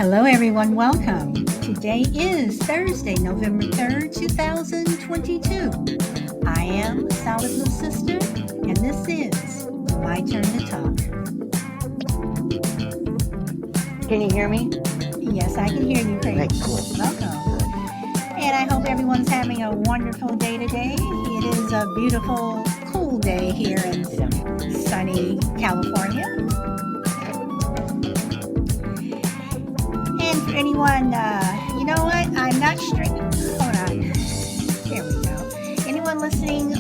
Hello, everyone. Welcome. Today is Thursday, November 3rd, 2022. I am Solid Blue Sister, and this is My Turn to Talk. Can you hear me? Yes, I can hear you, Crazy. Okay, cool. Welcome. And I hope everyone's having a wonderful day today. It is a beautiful, cool day here in sunny California. And for anyone, you know what? I'm not streaming. Hold on. There we go. Anyone listening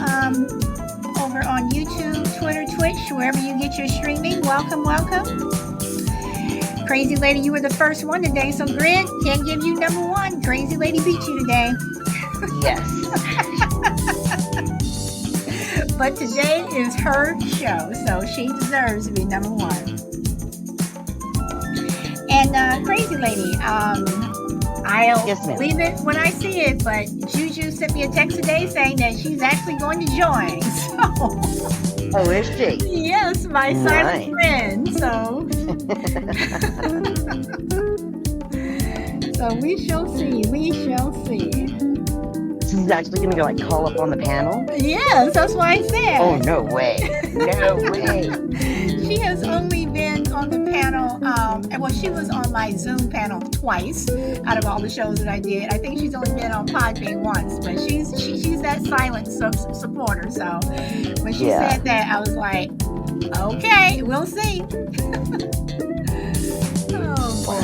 over on YouTube, Twitter, Twitch, wherever you get your streaming, welcome. Crazy Lady, you were the first one today, so Greg can't give you number one. Crazy Lady beat you today. Yes. But today is her show, so she deserves to be number one. And Crazy Lady, I'll leave it when I see it, but Juju sent me a text today saying that she's actually going to join. So, oh, is she? Yes, my silent friend. So, so we shall see. She's actually going to go call up on the panel? Yes, that's why I said. Oh, no way. No way. She has only been on the panel, well, she was on my Zoom panel twice out of all the shows that I did. I think she's only been on Podbean once, but she's that silent supporter. So when she said that, I was like, okay, we'll see. Oh, boy.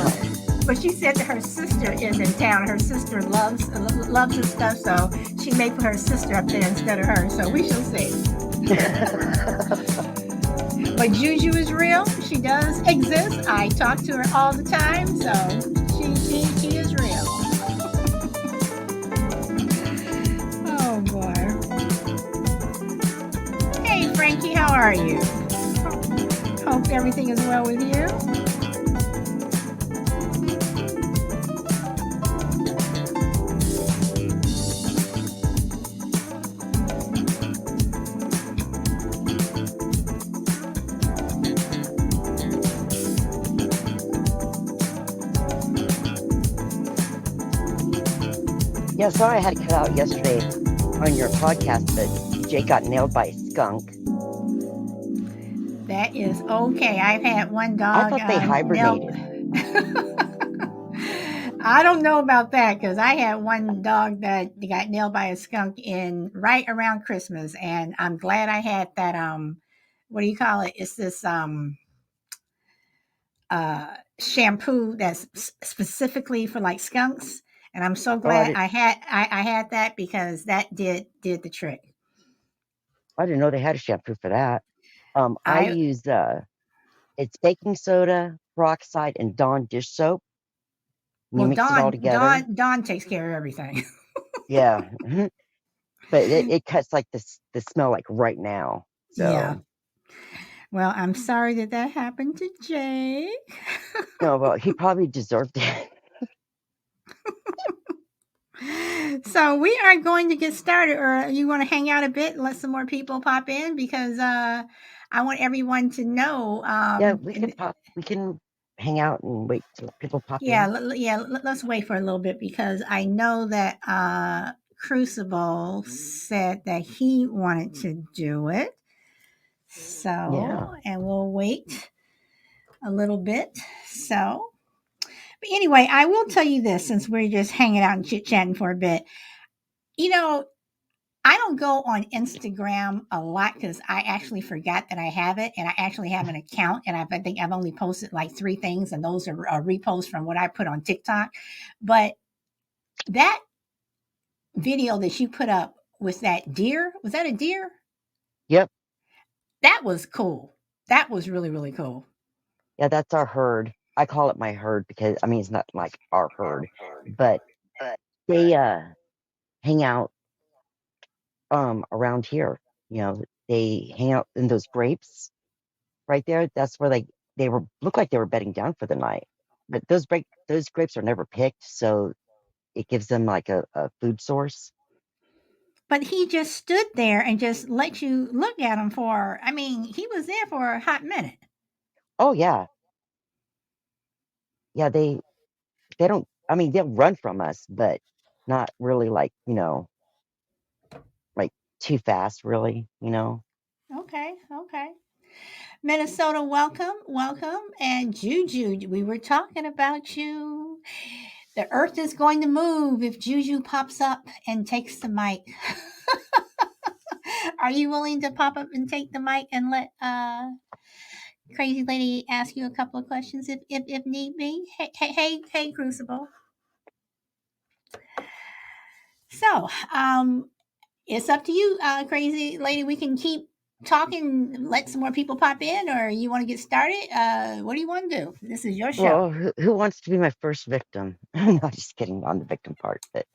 But she said that her sister is in town. Her sister loves her stuff, so she may put her sister up there instead of her. So we shall see. But Juju is real. She does exist. I talk to her all the time, so she is real. Oh boy. Hey Frankie, how are you? Hope everything is well with you. Yeah, sorry I had to cut out yesterday on your podcast, but Jake got nailed by a skunk. That is okay. I've had one dog. I thought they hibernated. I don't know about that because I had one dog that got nailed by a skunk right around Christmas, and I'm glad I had that. What do you call it? It's this shampoo that's specifically for like skunks. And I'm so glad I had that because that did the trick. I didn't know they had a shampoo for that. I use it's baking soda, peroxide, and Dawn dish soap. You mix it all together. Dawn takes care of everything. Yeah, but it cuts like the smell like right now. So. Yeah. Well, I'm sorry that happened to Jake. No, well, he probably deserved it. So we are going to get started, or you want to hang out a bit and let some more people pop in because I want everyone to know. Yeah, we can hang out and wait till people pop in. Let's wait for a little bit because I know that Crucible said that he wanted to do it. So, and we'll wait a little bit. So. But anyway, I will tell you this since we're just hanging out and chit-chatting for a bit. You know, I don't go on Instagram a lot because I actually forgot that I have it. And I actually have an account. And I think I've only posted like 3 things. And those are reposts from what I put on TikTok. But that video that you put up with that deer, was that a deer? Yep. That was cool. That was really, really cool. Yeah, that's our herd. I call it my herd because, I mean, it's not like our herd, but they hang out around here. You know, they hang out in those grapes right there. That's where they look like they were bedding down for the night. But those grapes are never picked, so it gives them like a food source. But he just stood there and just let you look at him he was there for a hot minute. Oh, yeah. Yeah, they don't. I mean, they'll run from us, but not really like like too fast, really. Okay, okay. Minnesota, welcome, welcome. And Juju, we were talking about you. The earth is going to move if Juju pops up and takes the mic. Are you willing to pop up and take the mic and let Crazy Lady ask you a couple of questions if need be? Hey, Crucible. So, it's up to you, Crazy Lady. We can keep talking, let some more people pop in, or you want to get started? What do you want to do? This is your show. Well, who wants to be my first victim? I'm not just kidding on the victim part, but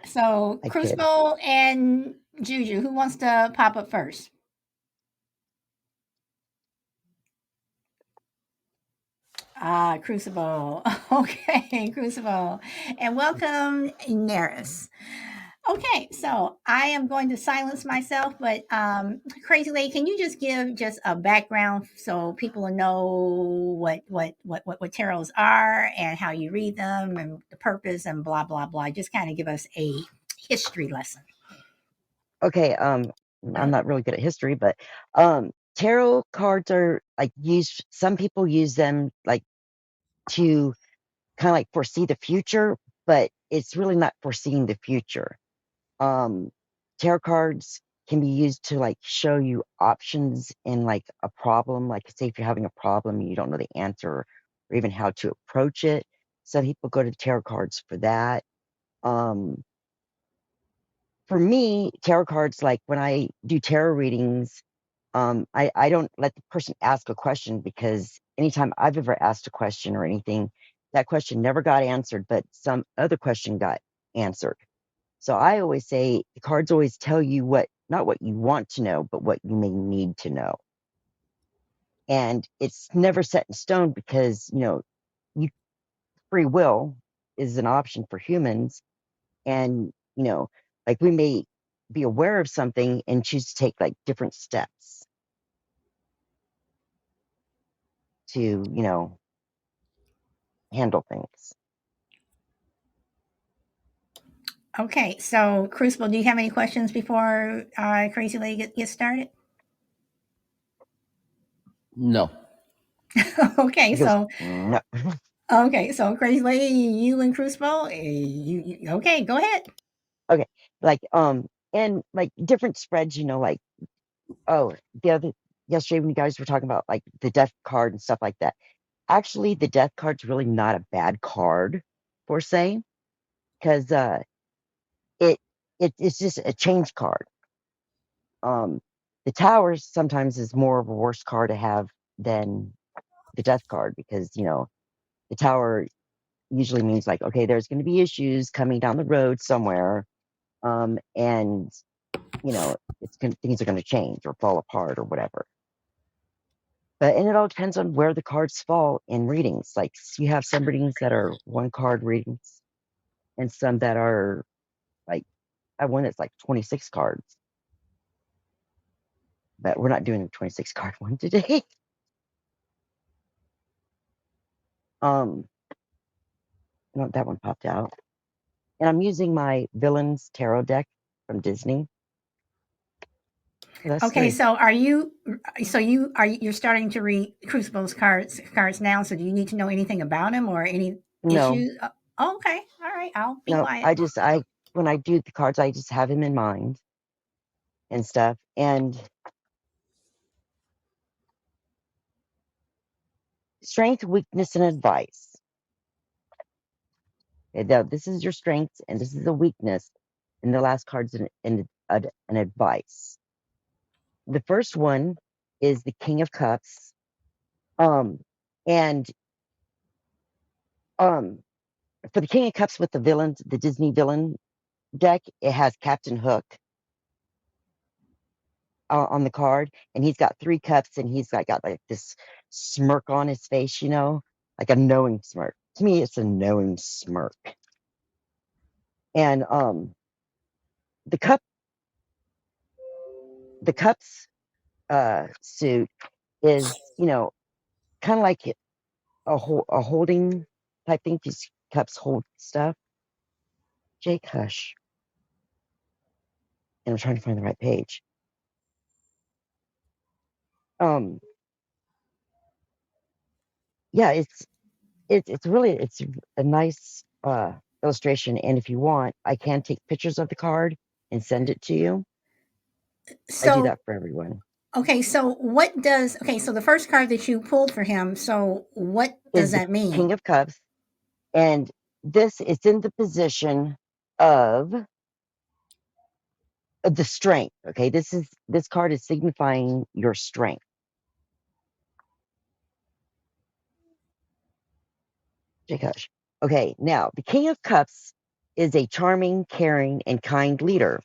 So, I kid. Crucible and Juju, who wants to pop up first? Crucible. Okay, Crucible. And welcome, Neris. Okay, so I am going to silence myself, but Crazy Lady, can you just give just a background so people will know what tarots are and how you read them and the purpose and blah blah blah. Just kind of give us a history lesson. Okay, I'm not really good at history, but tarot cards are like used. Some people use them like to kind of like foresee the future, but it's really not foreseeing the future. Um, Tarot cards can be used to like show you options in like a problem. Like, say if you're having a problem and you don't know the answer or even how to approach it. Some people go to tarot cards for that. Um, for me, tarot cards, like when I do tarot readings, I don't let the person ask a question, because anytime I've ever asked a question or anything, that question never got answered, but some other question got answered. So I always say the cards always tell you what, not what you want to know, but what you may need to know. And it's never set in stone, because, you, free will is an option for humans. And, like we may be aware of something and choose to take like different steps to, handle things. Okay, so Crucible, do you have any questions before Crazy Lady gets started? No. Okay, He goes, so no. Crazy Lady, you and Crucible, okay, go ahead. Okay. Like, and like different spreads, like, oh, the other, yesterday when you guys were talking about like the death card and stuff like that. Actually, the death card's really not a bad card per se, because it, it's just a change card. Um, the tower sometimes is more of a worse card to have than the death card, because the tower usually means like, okay, there's going to be issues coming down the road somewhere, and things are going to change or fall apart or whatever. But and it all depends on where the cards fall in readings. Like, you have some readings that are one card readings, and some that are like, I have one that's like 26 cards. But we're not doing a 26 card one today. No, that one popped out. And I'm using my Villains Tarot deck from Disney. Well, that's Okay, three. so you're starting to read Crucible's cards now. So do you need to know anything about him or any No, issues? Okay, all right, I'll be no, quiet. I when I do the cards, I just have him in mind and stuff. And strength, weakness, and advice. This is your strength, and this is a weakness. And the last card's an advice. The first one is the King of Cups. Um, and um, for the King of Cups with the villains, the Disney villain deck, it has Captain Hook on the card, and he's got three cups, and he's got like this smirk on his face, like a knowing smirk. To me, it's a knowing smirk. And the cup, the cups suit is, kind of like a holding. type thing. These cups hold stuff. Jake, hush. And I'm trying to find the right page. Yeah, it's really it's a nice illustration. And if you want, I can take pictures of the card and send it to you. I do So that for everyone. okay, so so the first card that you pulled for him, so what does Is the that mean? King of Cups, and this is in the position of the strength. Okay, this card is signifying your strength. Jakash. Okay, now the King of Cups is a charming, caring, and kind leader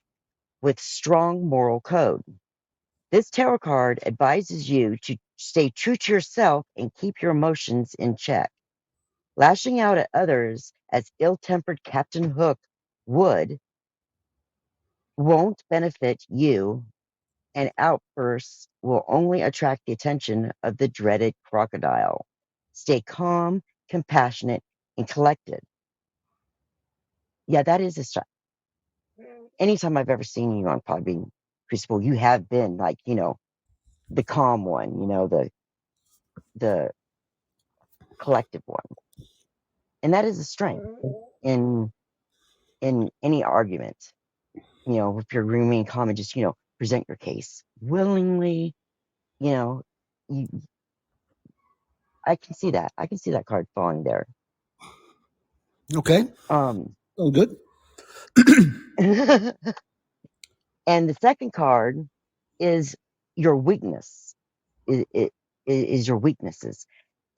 with strong moral code. This tarot card advises you to stay true to yourself and keep your emotions in check. Lashing out at others as ill-tempered Captain Hook would won't benefit you, and outbursts will only attract the attention of the dreaded crocodile. Stay calm, compassionate, and collected. Yeah, that is a anytime I've ever seen you on Podbean Crucible, you have been like, the calm one, the collective one. And that is a strength in any argument. If you're remaining calm and just, present your case willingly, you know, you, I can see that. I can see that card falling there. Okay. Um Oh, good. and the second card is your weakness. It is your weaknesses.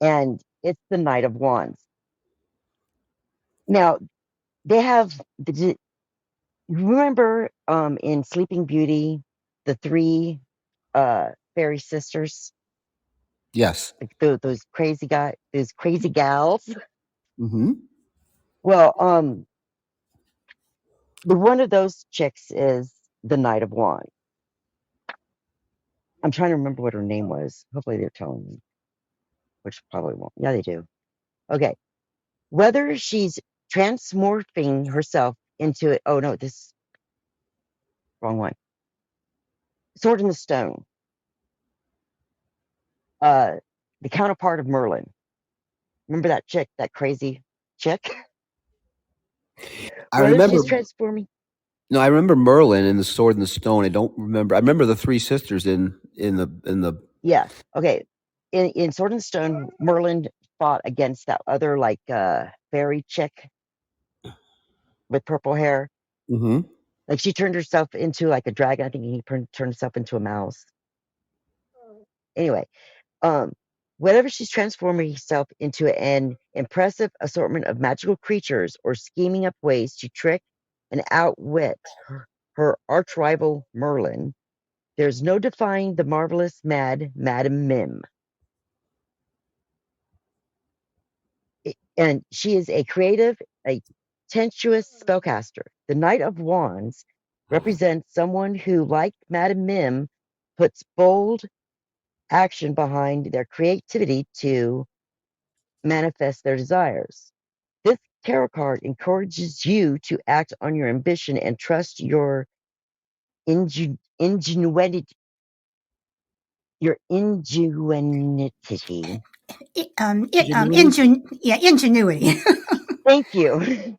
And it's the Knight of Wands. Now, they have remember in Sleeping Beauty, the three fairy sisters, Yes. like those those crazy gals. Mm-hmm. Well, the one of those chicks is the Knight of Wands. I'm trying to remember what her name was. Hopefully they're telling me, which probably won't. Yeah, they do. Okay. Whether she's transmorphing herself into it. Oh no, this wrong one. Sword in the Stone. Uh, the counterpart of Merlin. Remember that chick, that crazy chick? I Whether remember. she's transforming. No, I remember Merlin and the Sword and the Stone. I don't remember. I remember the three sisters in the. Yeah. Okay. In Sword and Stone, Merlin fought against that other like fairy chick with purple hair. Mm-hmm. Like she turned herself into like a dragon. I think he turned himself into a mouse. Anyway, um, whenever she's transforming herself into an impressive assortment of magical creatures or scheming up ways to trick and outwit her arch rival Merlin, there's no defying the marvelous Madam Mim. And she is a creative, a tempestuous spellcaster. The Knight of Wands represents someone who, like Madam Mim, puts bold action behind their creativity to manifest their desires. This tarot card encourages you to act on your ambition and trust your ingenuity. Your ingenuity. Ingenuity. Thank you.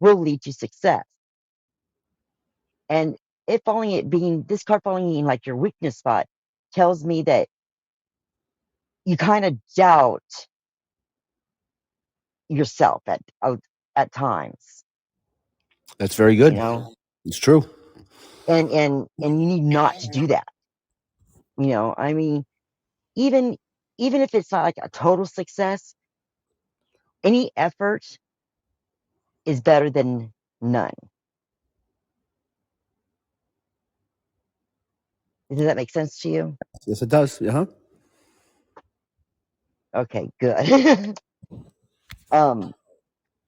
Will lead to success. And it falling it being this card falling in like your weakness spot tells me that you kind of doubt yourself at times, That's very you good. know, It's true. and you need not to do that. I mean, even even if it's not like a total success, any effort is better than none. Does that make sense to you? Yes, it does. Uh huh. Okay, good. um,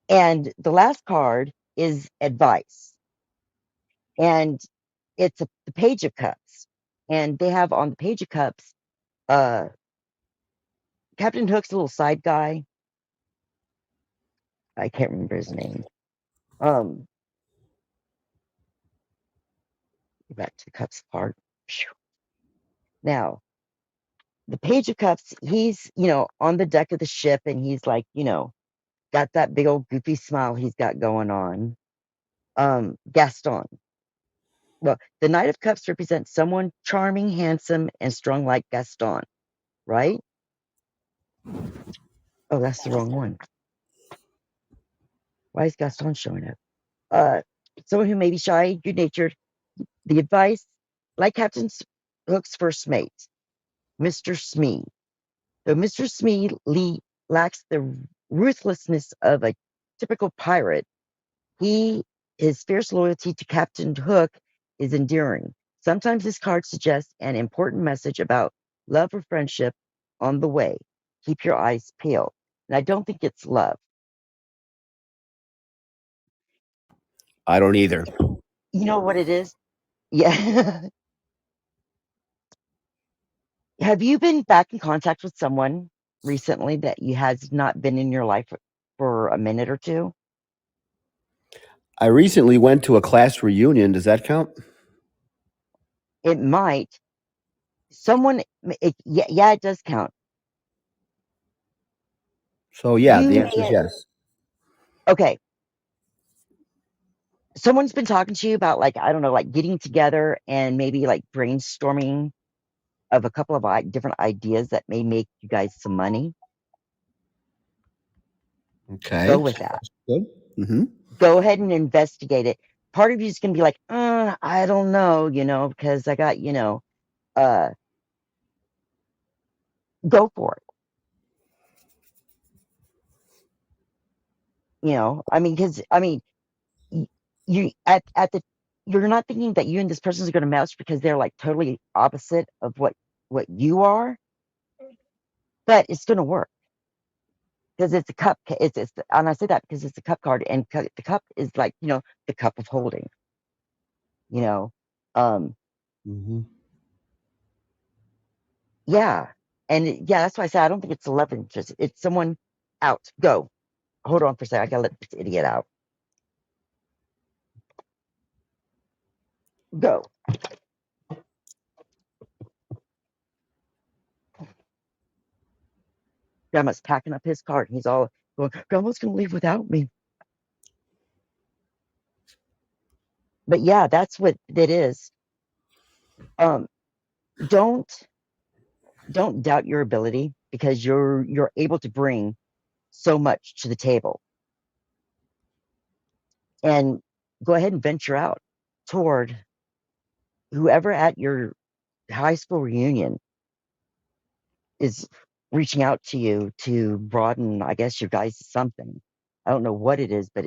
and the last card is advice, and it's the Page of Cups, and they have on the Page of Cups, uh, Captain Hook's little side guy. I can't remember his name. Back to the cups part. Now, the Page of Cups, he's, on the deck of the ship and he's like, got that big old goofy smile he's got going on. Gaston. Well, the Knight of Cups represents someone charming, handsome, and strong like Gaston, right? Oh, that's the wrong one. Why is Gaston showing up? Someone who may be shy, good natured. The advice, like Captain Hook's first mate, Mr. Smee. Though Mr. Smee lacks the ruthlessness of a typical pirate, his fierce loyalty to Captain Hook is endearing. Sometimes this card suggests an important message about love or friendship on the way. Keep your eyes peeled. And I don't think it's love. I don't either. You know what it is? Yeah. Have you been back in contact with someone recently that you has not been in your life for a minute or two? I recently went to a class reunion. Does that count? It might. Someone, yeah, it does count. So yeah, the You answer is may, yes. okay. Someone's been talking to you about, like, I don't know, like getting together and maybe like brainstorming of a couple of different ideas that may make you guys some money. Okay. Go with that. Good. Mm-hmm. Go ahead and investigate it. Part of you is going to be like, I don't know, because I got, go for it. Because you at the you're not thinking that you and this person is going to match because they're like totally opposite of what you are, but it's going to work because it's a cup. And I say that because it's a cup card, and the cup is like the cup of holding. You know, um, Mm-hmm. yeah, yeah, that's why I say I don't think it's love interest. It's someone out. Go. Hold on for a second. I gotta let this idiot out. Go. Grandma's packing up his cart. He's all going, Grandma's going to leave without me. But yeah, that's what it is. Um, don't doubt your ability because you're able to bring so much to the table. And go ahead and venture out toward whoever at your high school reunion is reaching out to you to broaden, I guess, your guys' something. I don't know what it is, but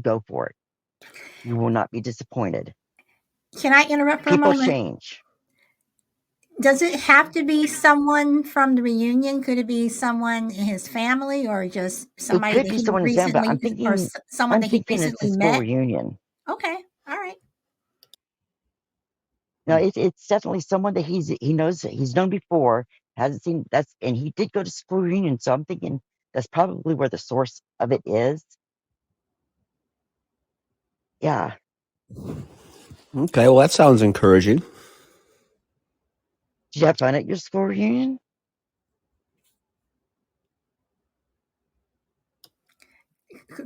go for it. You will not be disappointed. Can I interrupt for a People moment? change. Does it have to be someone from the reunion? Could it be someone in his family, or just It somebody could that be he someone in Zambia, but recently, or someone I'm that he thinking it's a recently school met? reunion. Okay, all right. No, it's definitely someone that he knows that he's known before, hasn't seen and he did go to school reunion, so I'm thinking that's probably where the source of it is. Yeah. Okay. Well, that sounds encouraging. Did you have fun at your school reunion?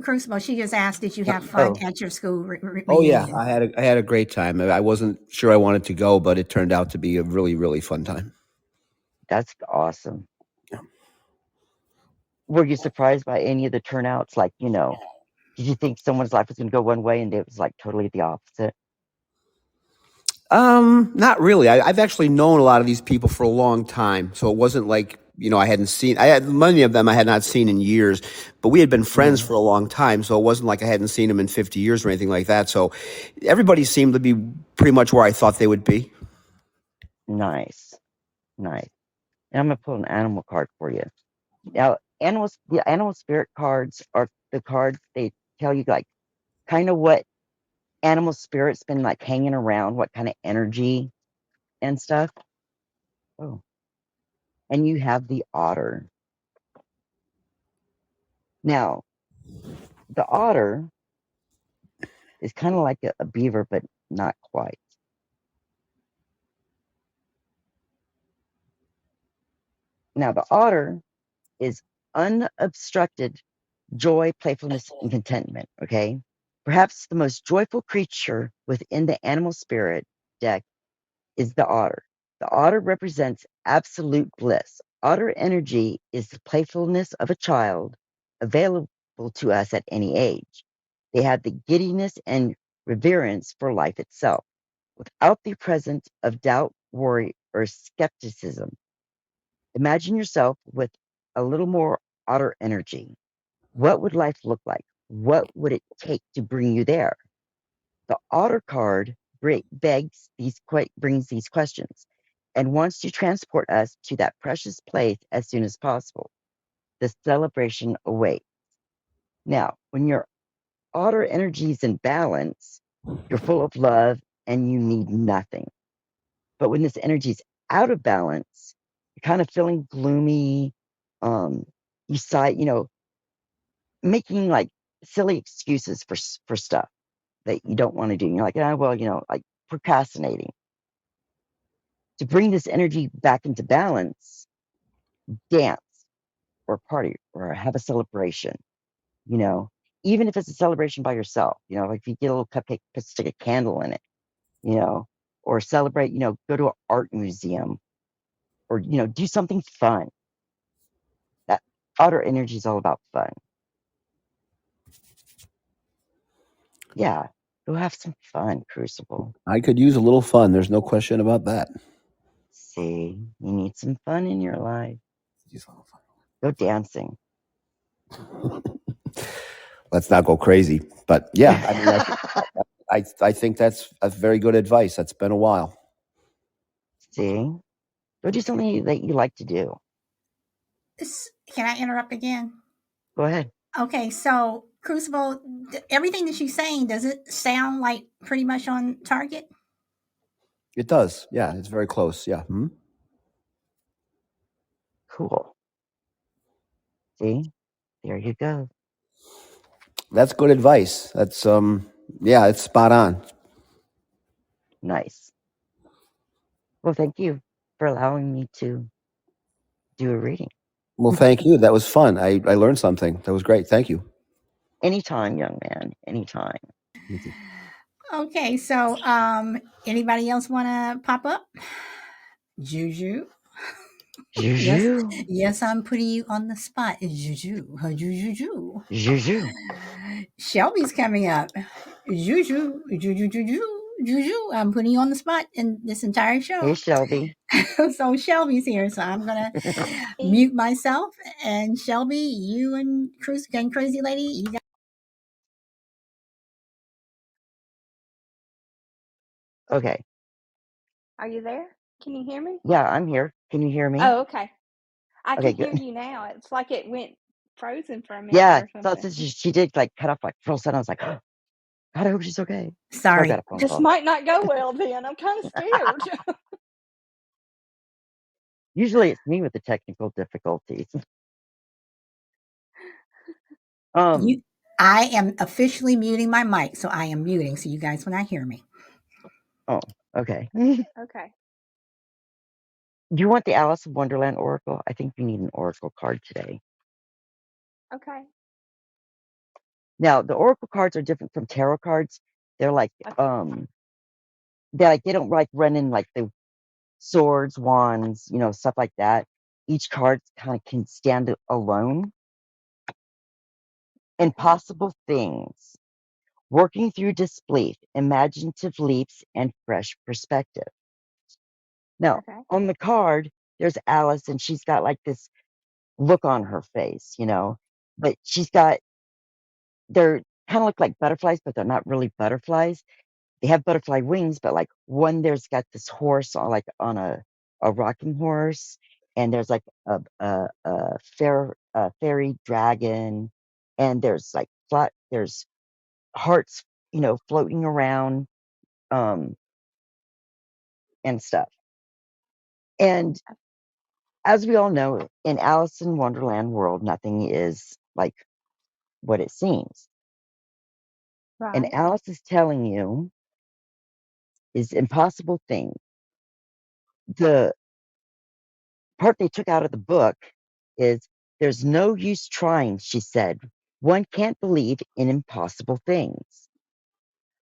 Crucible, she just asked, did you have fun Oh, at your school Oh yeah, reunion? I had a great time. I wasn't sure I wanted to go, but it turned out to be a really really fun time. that's awesome. Yeah. Were you surprised by any of the turnouts? Like, did you think someone's life was going to go one way and it was like totally the opposite? Not really. I've actually known a lot of these people for a long time, so it wasn't like I hadn't seen. I had many of them I had not seen in years, but we had been friends Hmm. for a long time, so it wasn't like I hadn't seen them in 50 years or anything like that. So everybody seemed to be pretty much where I thought they would be. Nice, nice. And I'm gonna pull an animal card for you. Now, the animal spirit cards are the cards they tell you like kind of what animal spirit's been like hanging around, what kind of energy and stuff. Oh, and you have the otter. Now, the otter is kind of like a beaver, but not quite. Now, the otter is unobstructed joy, playfulness, and contentment. Okay. Perhaps the most joyful creature within the animal spirit deck is the otter. The otter represents absolute bliss. Otter energy is the playfulness of a child available to us at any age. They have the giddiness and reverence for life itself, without the presence of doubt, worry, or skepticism. Imagine yourself with a little more otter energy. What would life look like? What would it take to bring you there? The otter card brings these questions and wants to transport us to that precious place as soon as possible. The celebration awaits. Now, when your otter energy is in balance, you're full of love and you need nothing. But when this energy is out of balance, you're kind of feeling gloomy. You sigh, making like silly excuses for stuff that you don't want to do. And you're like, well, like procrastinating. To bring this energy back into balance, dance or party or have a celebration, you know, even if it's a celebration by yourself, like if you get a little cupcake, stick a candle in it, or celebrate, go to an art museum or, do something fun. That outer energy is all about fun. Yeah. Go have some fun, Crucible. I could use a little fun. There's no question about that. See, you need some fun in your life. Go dancing. Let's not go crazy. But yeah, I mean, I think that's a very good advice. That's been a while. See, go do something that you like to do. Can I interrupt again? Go ahead. Okay, so Crucible, everything that she's saying, does it sound like pretty much on target? It does. Yeah, it's very close. Yeah. Cool. See, there you go. That's good advice. That's yeah, it's spot on. Nice. Well, thank you for allowing me to do a reading. Well, thank you. That was fun. I learned something. That was great. Thank you. Anytime, young man. Anytime. Okay, so anybody else want to pop up? Juju. Yes, Juju. yes, I'm putting you on the spot. Juju, Juju. Juju. Shelby's coming up. Juju, Juju, Juju, Juju. I'm putting you on the spot in this entire show. Hey, Shelby. So Shelby's here, so I'm gonna mute myself. And Shelby, you and Crazy Lady, you got. Okay. Are you there? Can you hear me? Yeah, I'm here. Can you hear me? Oh, okay. I Okay, can hear good. you now. It's like it went frozen for a minute Yeah, or so something. since she did like cut off like for a second, I was like, oh, God, I hope she's okay. So I Sorry. got a phone This call. might not go well then. I'm kind of scared. Usually it's me with the technical difficulties. I am officially muting my mic, so I am muting, so you guys will not hear me. Oh, okay. Okay. Do you want the Alice in Wonderland Oracle? I think you need an Oracle card today. Okay. Now, the Oracle cards are different from tarot cards. They're like, Okay. they don't like run in like the swords, wands, stuff like that. Each card kind of can stand alone. Impossible things. Working through disbelief, imaginative leaps, and fresh perspective. Now, Okay. on the card, there's Alice, and she's got like this look on her face, but they're kind of look like butterflies, but they're not really butterflies. They have butterfly wings, but like one there's got this horse on like on a rocking horse, and there's like a fairy dragon, and there's like there's hearts, floating around, um, and stuff. And as we all know, in Alice in Wonderland world, nothing is like what it seems. And Right. Alice is telling you is impossible thing. The part they took out of the book is there's no use trying, she said. One can't believe in impossible things.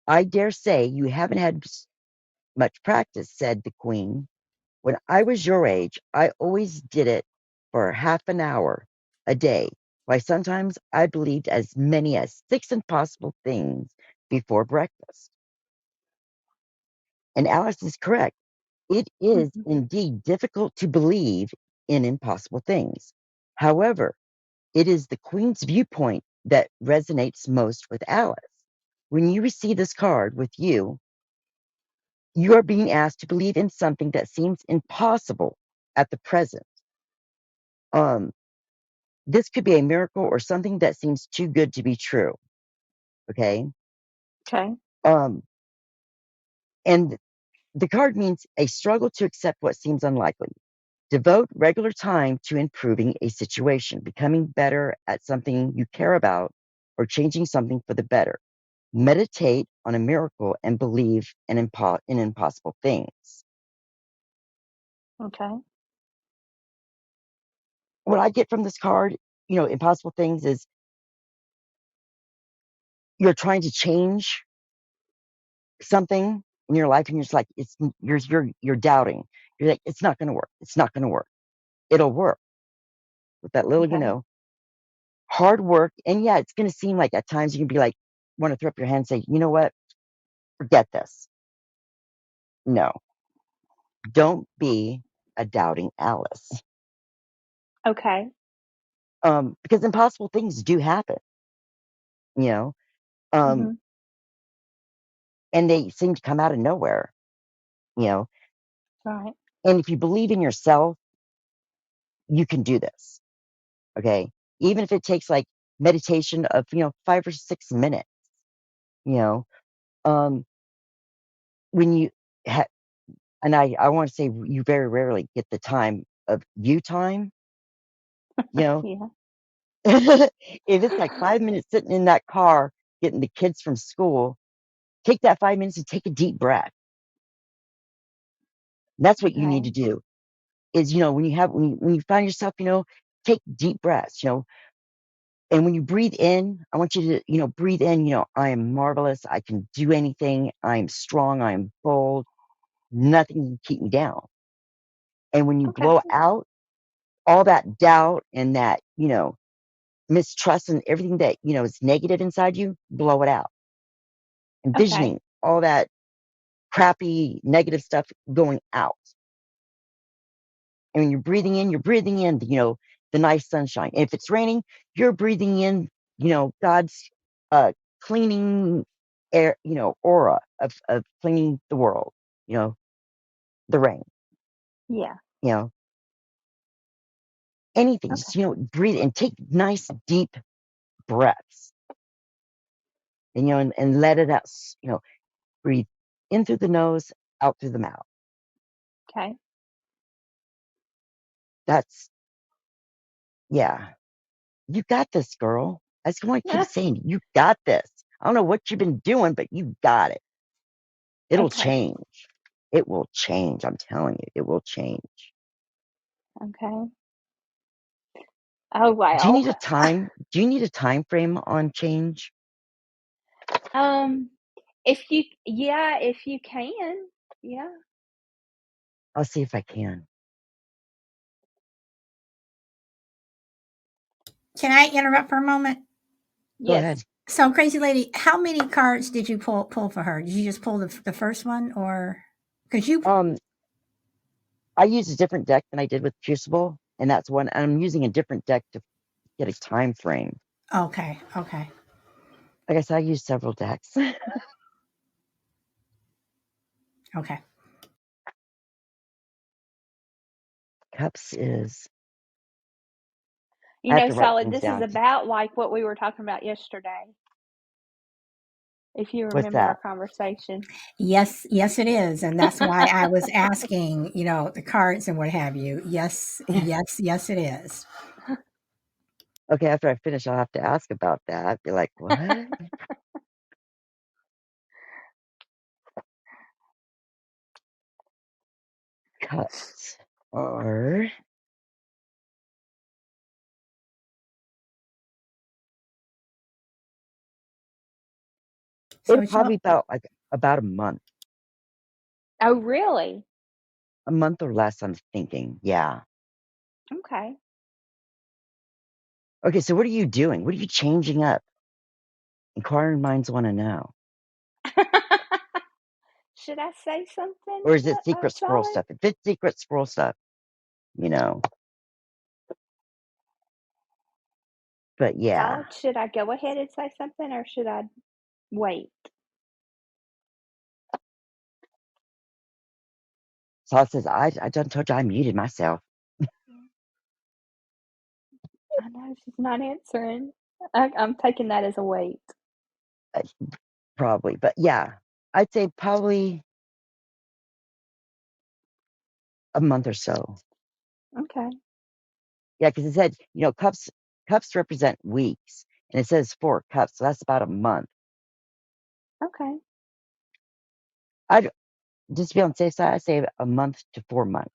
I dare say you haven't had much practice, said the Queen. When I was your age, I always did it for half an hour a day. Why, sometimes I believed as many as 6 impossible things before breakfast. And Alice is correct. It is Mhm. indeed difficult to believe in impossible things. However, it is the Queen's viewpoint that resonates most with Alice. When you receive this card with you, you are being asked to believe in something that seems impossible at the present. Um, this could be a miracle or something that seems too good to be true. Okay. Okay. And the card means a struggle to accept what seems unlikely. Devote regular time to improving a situation, becoming better at something you care about, or changing something for the better. Meditate on a miracle and believe in impossible things. Okay. What I get from this card, impossible things is you're trying to change something in your life and you're just like you're doubting. You're like, it's not going to work. It's not going to work. It'll work with that little, Okay. hard work. And yeah, it's going to seem like at times you can be like, want to throw up your hand and say, you know what? Forget this. No, don't be a doubting Alice. Okay. Because impossible things do happen, you know, um, Hmm. and they seem to come out of nowhere, you know. Right. And if you believe in yourself, you can do this. Okay. Even if it takes like meditation of, 5 or 6 minutes, you know, um, when you and I want to say you very rarely get the time of you time, you know, Yeah. if it's like 5 minutes sitting in that car getting the kids from school, take that 5 minutes and take a deep breath. That's what you need Okay. to do is, when you find yourself, take deep breaths, and when you breathe in, I want you to, breathe in, I am marvelous. I can do anything. I'm strong. I'm bold. Nothing can keep me down. And when you Okay. blow out all that doubt and that, mistrust and everything that, is negative inside you, blow it out. Okay. Envisioning all that crappy negative stuff going out. And when you're breathing in, the nice sunshine. And if it's raining, you're breathing in, God's cleaning air, aura of cleaning the world, the rain, Yeah. you know, anything. Okay. Just, breathe and take nice deep breaths and, and let it out, breathe in through the nose, out through the mouth. Okay. That's, yeah, you got this, girl. I just want to keep saying, you got this. I don't know what you've been doing, but you got it. It'll Okay. change. It will change. I'm telling you, it will change. Okay. Oh Do you wow. need a time? Do you need a time frame on change? Um, if you can, yeah. I'll see if I can. Can I interrupt for a moment? Go Yes. ahead. So, Crazy Lady, how many cards did you pull for her? Did you just pull the first one, or because you? I use a different deck than I did with Crucible, and that's one. And I'm using a different deck to get a time frame. Okay, okay, Like I said, I use several decks. okay. Cups is. I have to write Solid, things this is down. about like what we were talking about yesterday. If you What's remember our that? conversation. Yes, yes, it is, and that's why I was asking. The cards and what have you. Yes, yes, yes, it is. Okay, after I finish, I'll have to ask about that. Be like, what? cups are So it'll probably about a month. Oh, really? A month or less, I'm thinking. Yeah. Okay. Okay, so what are you doing? What are you changing up? Inquiring minds want to know. Should I say something, Or is it secret squirrel Solid? stuff? If it's secret squirrel stuff, you know. But yeah. Solid, should I go ahead and say something or should I wait? Saul says, I done told you I muted myself. I know she's not answering. I'm taking that as a wait. Uh, Probably. But yeah, I'd say probably a month or so. Okay. Yeah, because it said, cups represent weeks. And it says 4 cups, so that's about a month. Okay. I'd just to be on the safe side, I'd say a month to 4 months.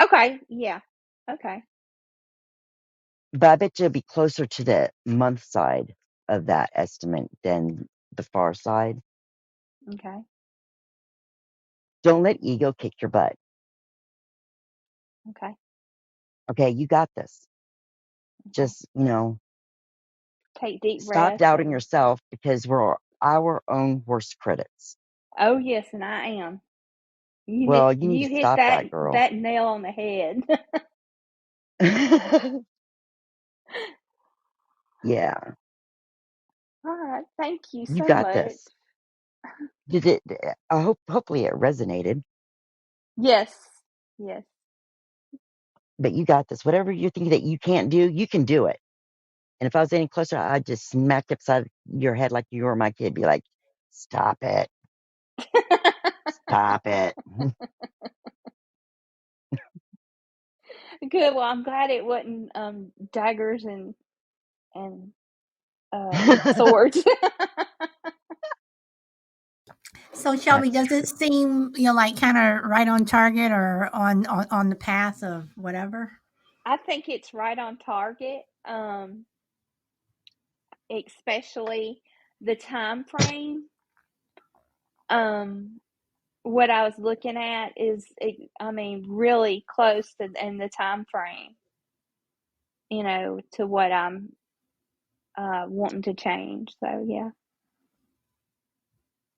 Okay. Yeah. Okay. But I bet you it'll be closer to the month side of that estimate than the far side. Okay. Don't let ego kick your butt. Okay. Okay, you got this. Okay. Just, Take deep stop breaths doubting and yourself because we're our own worst critics. oh yes, and I am. Well, you need to You hit stop that that, girl. that nail on the head. Yeah, All right. Thank you you so got much. this. Hopefully it resonated, Yes. Yes. but you got this. Whatever you think that you can't do, you can do it. And if I was any closer, I'd just smack you upside your head like you were my kid. Be like, stop it. Stop it. Good. Well, I'm glad it wasn't daggers and swords. So Shelby, That's does it true. seem like kind of right on target or on the path of whatever? I think it's right on target. Especially the time frame. What I was looking at is, I mean, really close to in the time frame. To what I'm wanting to change. So yeah.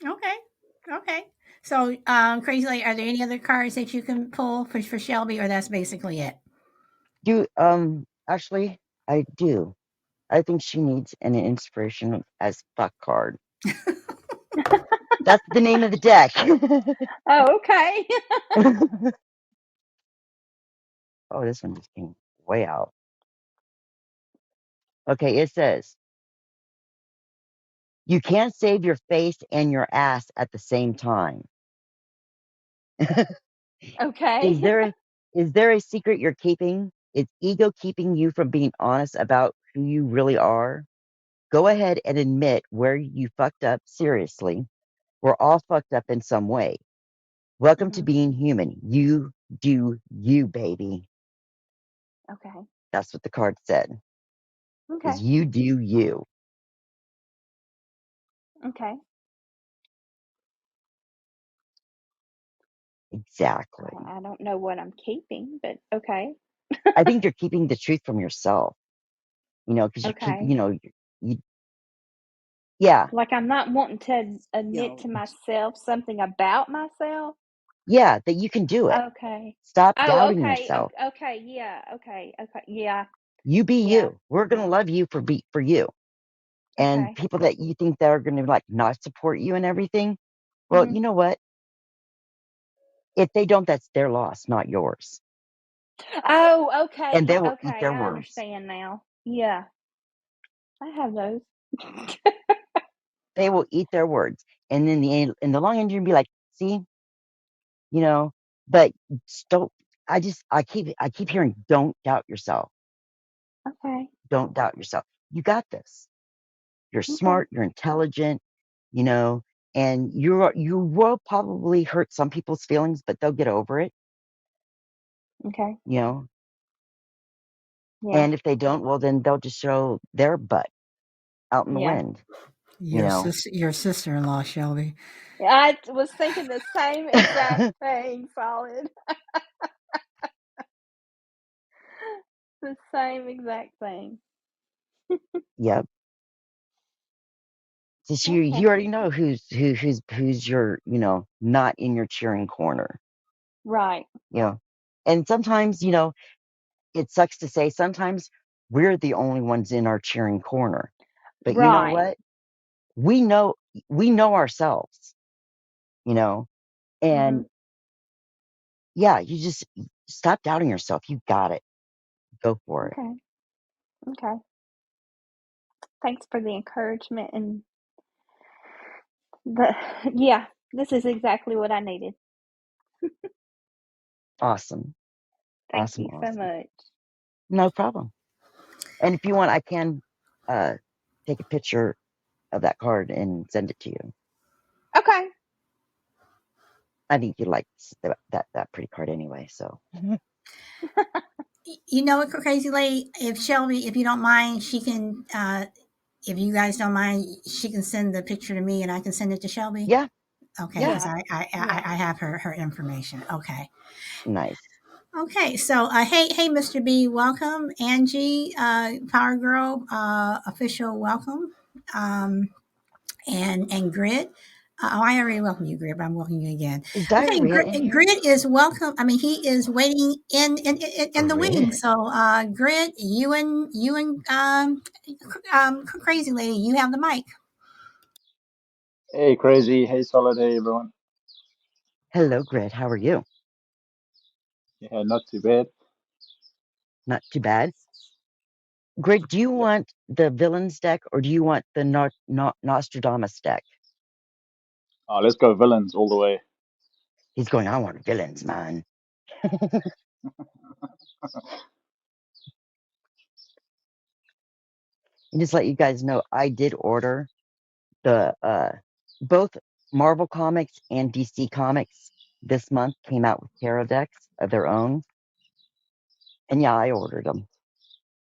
Okay. Okay. So, Crazy Lady, are there any other cards that you can pull for Shelby, or that's basically it? Actually, I do. I think she needs an inspiration as fuck card. That's the name of the deck. Oh, okay. Oh, this one just came way out. Okay, it says, you can't save your face and your ass at the same time. Okay. Is there a secret you're keeping? Is ego keeping you from being honest about who you really are? Go ahead and admit where you fucked up. Seriously. We're all fucked up in some way. Welcome to Mhm. being human. You do you, baby. Okay. That's what the card said. Okay. Is you do you. Okay. Exactly. I don't know what I'm keeping, but okay. I think you're keeping the truth from yourself. Because you keep, Okay. you yeah, Like I'm not wanting to admit to myself something about myself. yeah, that you can do it. Okay. Stop Oh, doubting okay. yourself. Okay. Yeah. Okay. Okay. Yeah. You be Yeah. you. We're gonna love you for you. And Okay. people that you think that are gonna like not support you and everything, well, Mhm. you know what? If they don't, that's their loss, not yours. Oh, And okay. they will eat Okay. their I words. understand now. Yeah. I have those. They will eat their words. And in the long end, you're gonna be like, see, you know, but don't I keep hearing don't doubt yourself. Okay. Don't doubt yourself. You got this. You're Okay. smart, you're intelligent, you know, and you will probably hurt some people's feelings, but they'll get over it. Okay. you know. Yeah. And if they don't, well, then they'll just show their butt out in the Yeah. wind, you know. Your sister-in-law, Shelby. I was thinking the same exact thing, Solid. The same exact thing. Yep. Just Okay. you already know who's your, you know, not in your cheering corner, Right. you know. And sometimes, you know, it sucks to say sometimes we're the only ones in our cheering corner. But you know Right. what? We know we know ourselves, you know. Mm-hmm. And yeah, you just stop doubting yourself. You got it. Go for it. Okay. Okay. Thanks for the encouragement and the yeah, this is exactly what I needed. Awesome. Thank Awesome. you so Awesome. much. No problem. And if you want, I can take a picture of that card and send it to you. Okay. I think you like that pretty card anyway. So You know what, Crazy Lady? If Shelby, if you don't mind, she can. If you guys don't mind, she can send the picture to me, and I can send it to Shelby. yeah, Okay, yeah, because Yeah. Yeah. I have her information. Okay. nice. Okay, so hey, Mr. B, welcome. Angie, Power Girl, official welcome. And Grid. Oh, I already welcomed you, Grid, but I'm welcoming you again. Is Okay, diarrhea in here? Grid is welcome. I mean, he is waiting in the wings. Grid. So, Grid, Crazy Lady, you have the mic. Hey, Crazy. Hey, Solid. Hey, everyone. Hello, Grid. How are you? Yeah, not too bad. Not too bad. Grid, do you Yep. want the villains deck or do you want the Nostradamus deck? Let's go villains all the way. He's going, I want villains, man. And just let you guys know, I did order the both Marvel Comics and DC Comics this month came out with tarot decks of their own. And yeah, I ordered them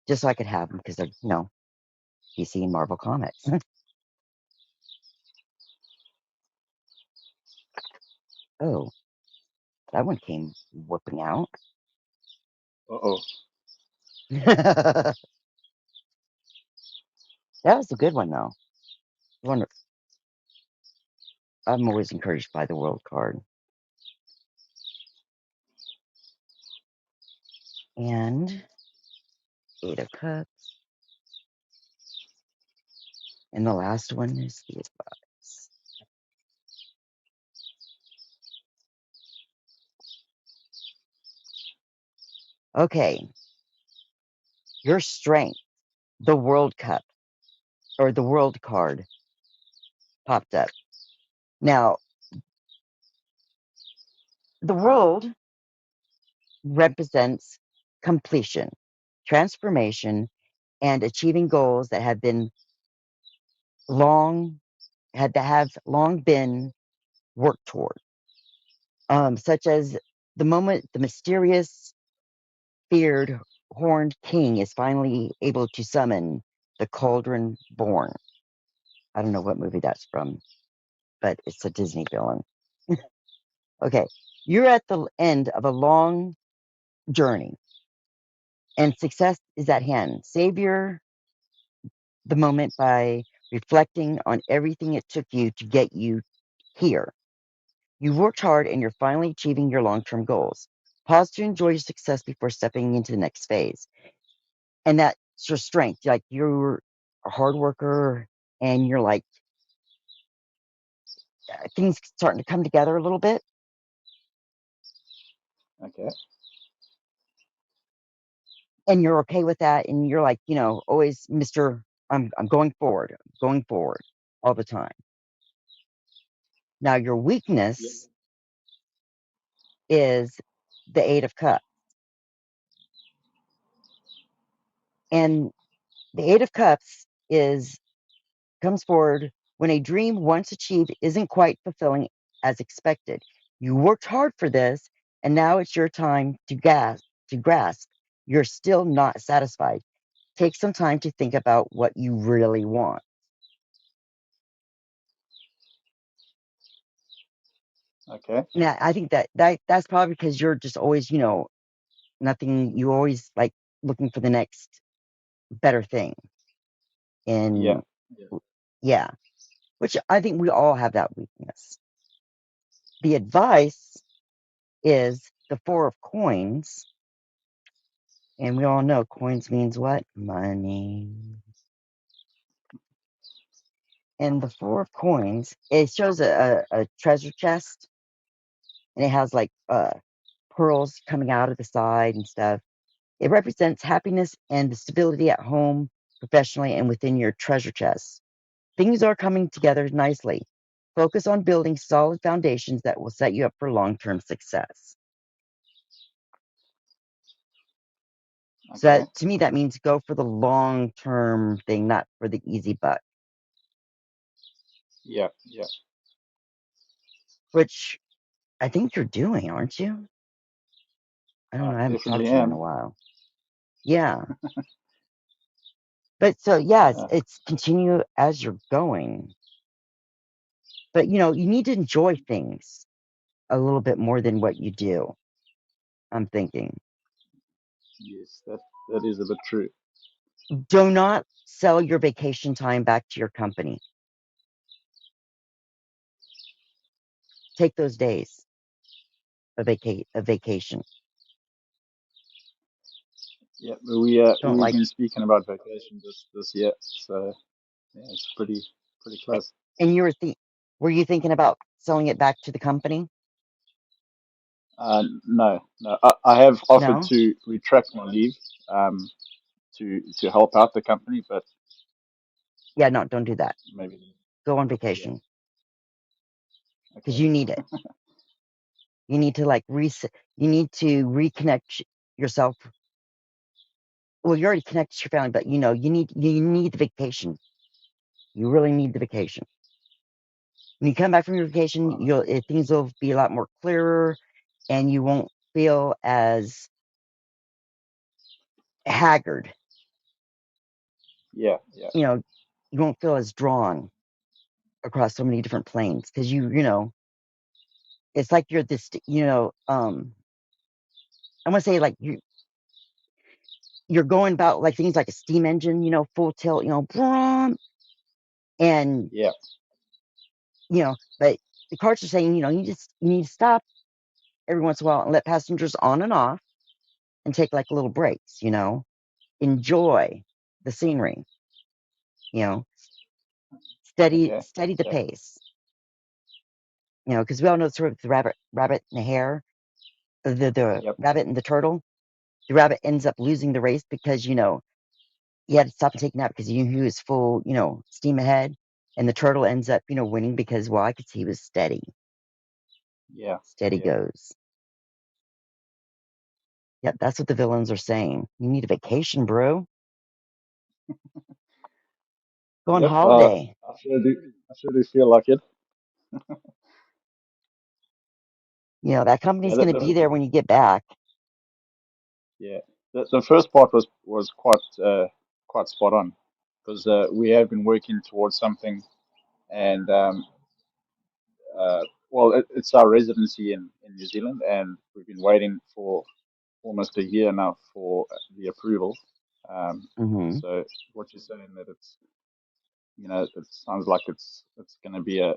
just so I could have them because they're, you know, DC and Marvel Comics. Oh, that one came whooping out. Uh-oh. That was a good one, though. One, I'm always encouraged by the World card. And Eight of Cups. And the last one is the Advice. Okay, your strength, the World Cup, or the World card popped up. Now, the World represents completion, transformation, and achieving goals that have been long have long been worked toward, such as the moment the mysterious, feared horned king is finally able to summon the Cauldron Born. I don't know what movie that's from, but it's a Disney villain. Okay, you're at the end of a long journey, and success is at hand. Savor the moment by reflecting on everything it took you to get you here. You worked hard and you're finally achieving your long term goals. Pause to enjoy your success before stepping into the next phase. And that's your strength. Like you're a hard worker and you're like, things starting to come together a little bit. Okay. And you're okay with that. And you're like, you know, always, Mr. I'm going forward all the time. Now, your Yep. weakness is the Eight of Cups. And the Eight of Cups comes forward when a dream once achieved isn't quite fulfilling as expected. You worked hard for this, And now it's your time to grasp. You're still not satisfied. Take some time to think about what you really want. Okay. Now, I think that's probably because you're just always, nothing. You always like looking for the next better thing. Yeah. And yeah, which I think we all have that weakness. The advice is the Four of Coins. And we all know coins means what? Money. And the Four of Coins, it shows a treasure chest, and it has like pearls coming out of the side and stuff. It represents happiness and the stability at home, professionally, and within your treasure chest. Things are coming together nicely. Focus on building solid foundations that will set you up for long-term success. So Okay. to me, that means go for the long-term thing, not for the easy buck, Yeah. Yeah. which I think you're doing, aren't you? I don't I know. I haven't talked definitely to you in a am. while. Yeah. But so, yeah, Yeah. it's continue as you're going. But, you need to enjoy things a little bit more than what you do. I'm thinking. Yes, that is a bit true. Do not sell your vacation time back to your company. Take those days of vacation. Yeah, Don't we've like, been speaking about vacation this year, so yeah, it's pretty close. and were you thinking about selling it back to the company? No, no, I have offered No? to retract my leave, um, to help out the company, but Yeah, no, don't do that. maybe Go on yeah. vacation because Okay. you need it. You need to like reset. You need to reconnect yourself. Well, you already connected to your family, but you need the vacation. You really need the vacation. When you come back from your vacation, things will be a lot more clearer, and you won't feel as haggard. Yeah, yeah, You won't feel as drawn across so many different planes because it's like you're this. I want to say like you're going about like things like a steam engine, full tilt, brum, and yeah, but the cards are saying, you need to stop every once in a while and let passengers on and off and take like little breaks, enjoy the scenery, you know, okay, steady the yeah, pace, because we all know sort of the rabbit and the hare, the yep, rabbit and the turtle. The rabbit ends up losing the race because, he had to stop and take a nap because he was full, steam ahead. And the turtle ends up, winning because, well, I could see he was steady. yeah, Steady yeah, goes. Yep, that's what the villains are saying. You need a vacation, bro. Go on yep. holiday. I sure do feel like it. That company's Yeah, going to be there when you get back. yeah. The first part was quite spot on because we have been working towards something, and well, it's our residency in New Zealand, and we've been waiting for almost a year now for the approval. Hmm. So what you're saying that it sounds like it's going to be a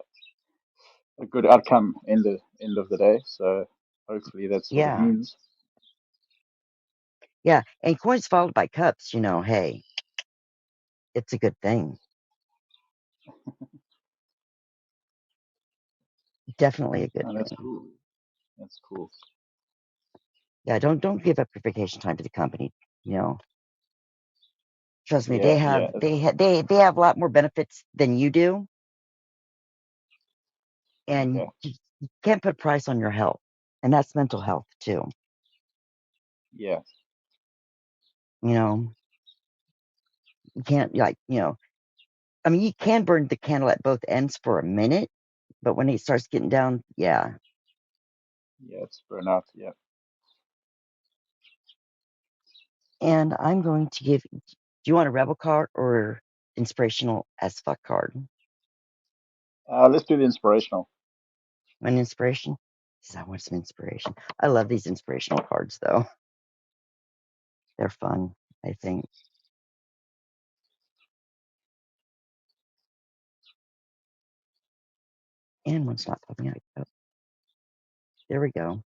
good outcome in the end of the day. So hopefully that's what it Yeah. means. Yeah. And coins followed by cups, hey, it's a good thing. Definitely a good And that's thing. cool. That's cool. Yeah, don't give up your vacation time to the company. You know, trust me, Yeah, yeah. they have a lot more benefits than you do, and Okay. you can't put a price on your health, and that's mental health too. Yeah, You know, you can't like I mean, you can burn the candle at both ends for a minute, but when it starts getting down, yeah, Yeah, it's burnout. Yeah. And I'm going to give. Do you want a rebel card or inspirational as fuck card? Let's do the inspirational. An inspiration? Because I want some inspiration. I love these inspirational cards, though. They're fun, I think. And one's not popping out. Oh, there we go.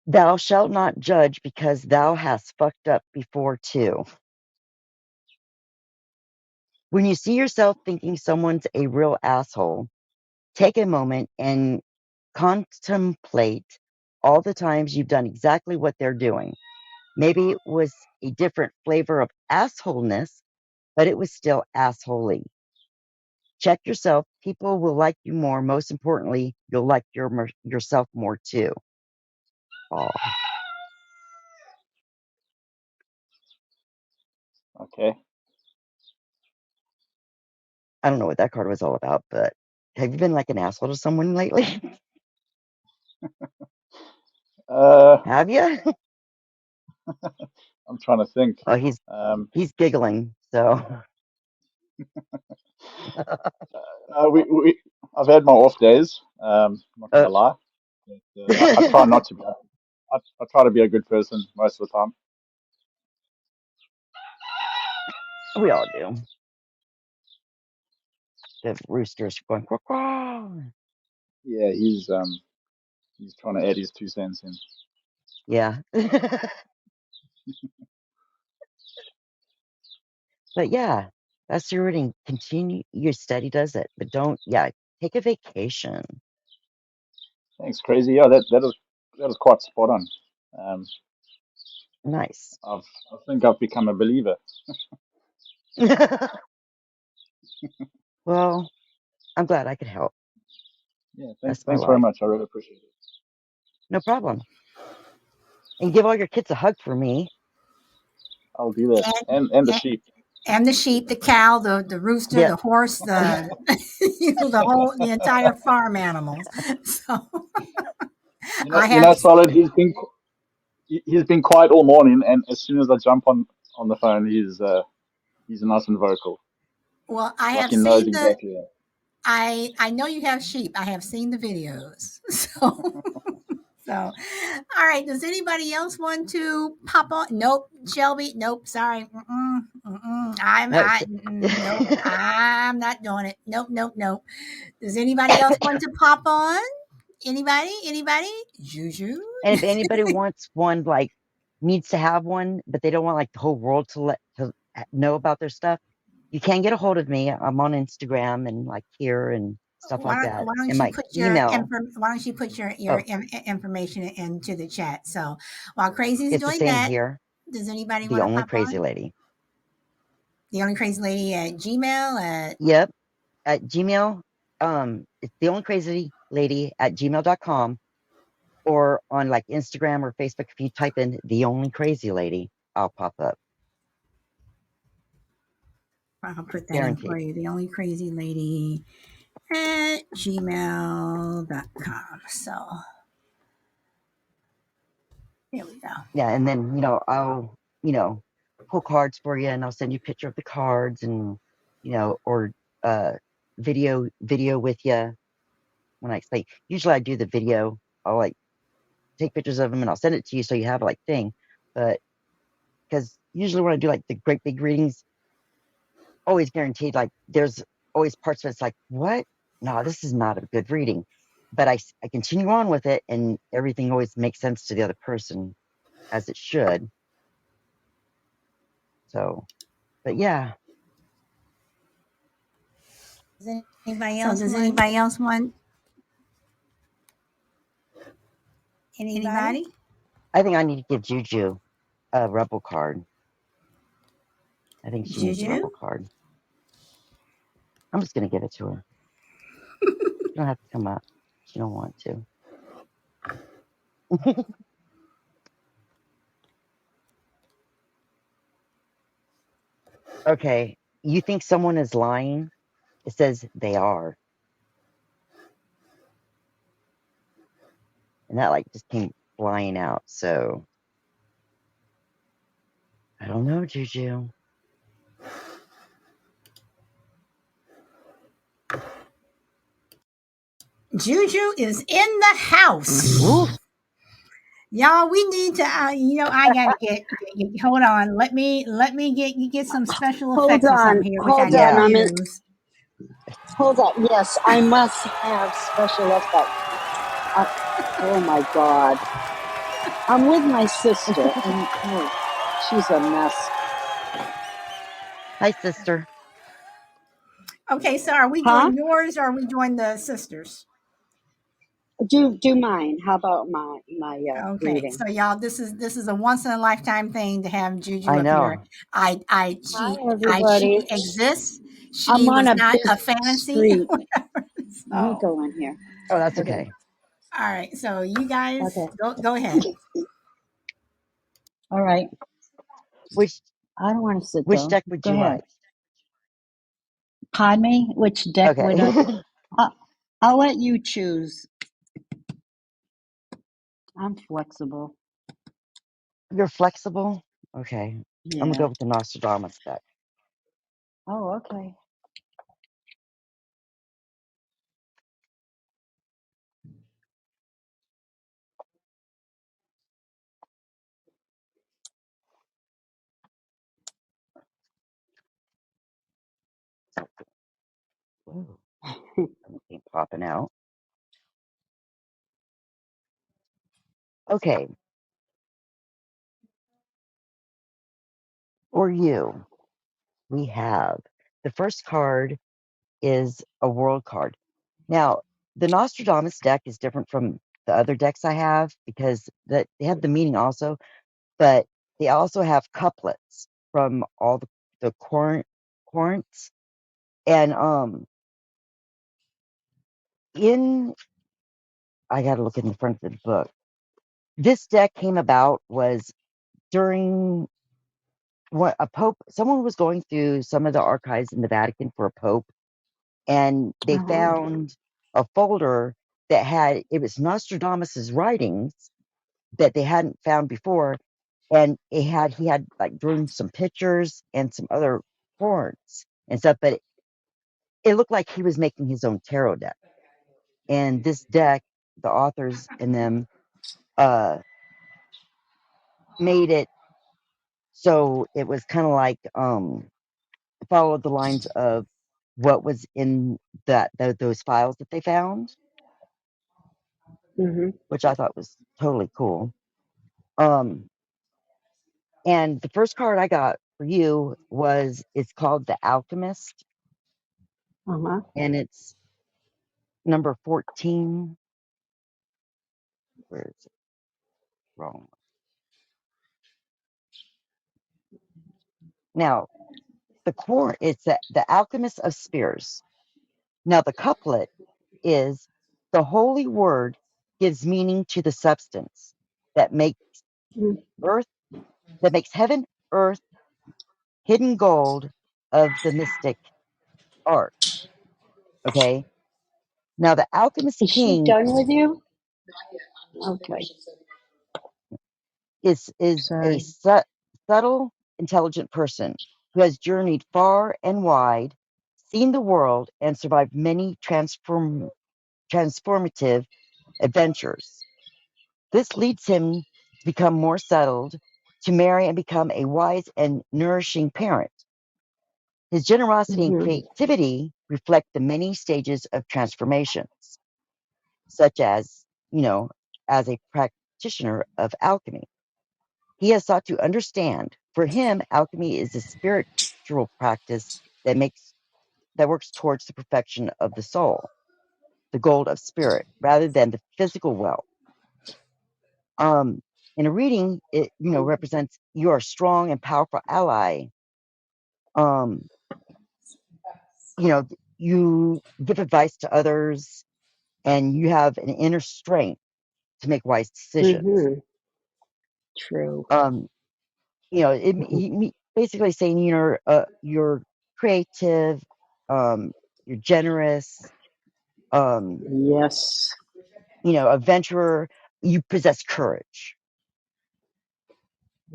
Thou shalt not judge because thou hast fucked up before too. When you see yourself thinking someone's a real asshole, take a moment and contemplate all the times you've done exactly what they're doing. Maybe it was a different flavor of assholeness, but it was still assholey. Check yourself. People will like you more. Most importantly, you'll like yourself more too. Oh, Okay. I don't know what that card was all about, but have you been like an asshole to someone lately? Uh, Have you? I'm trying to think. Oh, Um, he's giggling. So I've had my off days. Not gonna uh, lie. But, I try not to be. I try to be a good person most of the time. we all do. The roosters are going quack quack. Yeah, he's trying to add his 2 cents in. Yeah. But yeah, that's your reading. Continue your study does it, but don't, yeah, take a vacation. Thanks, crazy. Yeah, that is quite spot on. Um, Nice. I think I've become a believer. Well, I'm glad I could help. Yeah, That's my thanks very life. much. I really appreciate it. No problem. And give all your kids a hug for me. I'll do that. And, And the and sheep. and the sheep, the cow, the rooster, Yep. the horse, the the entire farm animals. So I have Solid. He's been quiet all morning, and as soon as I jump on the phone, he's nice and vocal. well, I Like have he knows seen the exactly that. I know you have sheep. I have seen the videos. So all right. Does anybody else want to pop on? Nope. Shelby. Nope. Sorry. That's Nope. I'm not doing it. Nope. Nope. Nope. Does anybody else want to pop on? Anybody? Anybody? Juju. And if anybody wants one, like needs to have one, but they don't want like the whole world to know about their stuff, you can get a hold of me. I'm on Instagram and like here and stuff like that. Why And don't you my put email, why don't you put oh, information into the chat? So while Crazy's it's the doing same that, here. does anybody The want to only pop crazy on? lady. The only crazy lady at Gmail at Yep. At Gmail. It's the only crazy lady at gmail.com or on like Instagram or Facebook. If you type in the only crazy lady, I'll pop up. I'll put that in for Guaranteed. you. The only crazy lady at gmail.com. So there we go. Yeah. And then, I'll, pull cards for you and I'll send you a picture of the cards and, or video with you when I explain. Usually I do the video. I'll like take pictures of them and I'll send it to you so you have like thing. But because usually when I do like the great big readings, always guaranteed, like there's always parts of it's like, what? No, this is not a good reading. But I continue on with it and everything always makes sense to the other person as it should. So, but yeah. Does anybody else want anybody? I think I need to give Juju a rebel card. I think she needs a Juju? rebel card. I'm just gonna give it to her. She don't have to come up. She don't want to. Okay. You think someone is lying? It says they are. and that like just came flying out. So I don't know, Juju. Juju is in the house. Ooh. Y'all, we need to, I gotta hold on. Let me get some special Hold effects or on, something here, which I hold never on. Yeah. use. Hold on. Yes, I must have special effects. Oh my God. I'm with my sister, and she's a mess. Hi, sister. Okay, so are we Huh? doing yours or are we doing the sisters? Do mine. How about my Okay, reading? so y'all, this is a once in a lifetime thing to have Juju I up here. know. Hi, She everybody. exists. I'm She on was a not a busy fantasy. street. Let me So, go in here. Oh, that's Okay. okay. all right. So you guys Okay. go ahead. All right. Which I don't want to sit which down. deck would Go you ahead. like? Pardon me? Which deck would I? Okay. I'll let you choose. I'm flexible. You're flexible? Okay. I'm gonna Yeah. go with the Nostradamus deck. Oh, okay. Ooh, something popping out. Okay. For you, we have the first card is a world card. Now, the Nostradamus deck is different from the other decks I have because they have the meaning also, but they also have couplets from all the Corinths. And in I gotta look in the front of the book. This deck came about was during what a pope someone was going through some of the archives in the Vatican for a pope, and they found a folder that had it was Nostradamus's writings that they hadn't found before, and he had like drawn some pictures and some other horns and stuff, but it looked like he was making his own tarot deck. And this deck, the authors in them uh made it so it was kind of like followed the lines of what was in those files that they found, Mm-hmm. which I thought was totally cool. Um, and the first card I got for you it's called The Alchemist, Uh-huh. and it's number 14. Where is it? Wrong. Now, it's the Alchemist of Spears. Now, the couplet is the holy word gives meaning to the substance that makes earth, that makes heaven, earth, hidden gold of the mystic art. Okay. Now, the alchemist Is she king done with you? Okay. is a Sorry. subtle, intelligent person who has journeyed far and wide, seen the world, and survived many transformative adventures. This leads him to become more settled, to marry and become a wise and nourishing parent. His generosity and Mm-hmm. creativity reflect the many stages of transformations, such as, as a practitioner of alchemy. He has sought to understand. For him, alchemy is a spiritual practice that works towards the perfection of the soul, the gold of spirit, rather than the physical wealth. Um, in a reading, it represents you're a strong and powerful ally. Um, you give advice to others, and you have an inner strength to make wise decisions. Mm-hmm. True. Basically saying you're creative, you're generous, Yes. adventurer, you possess courage.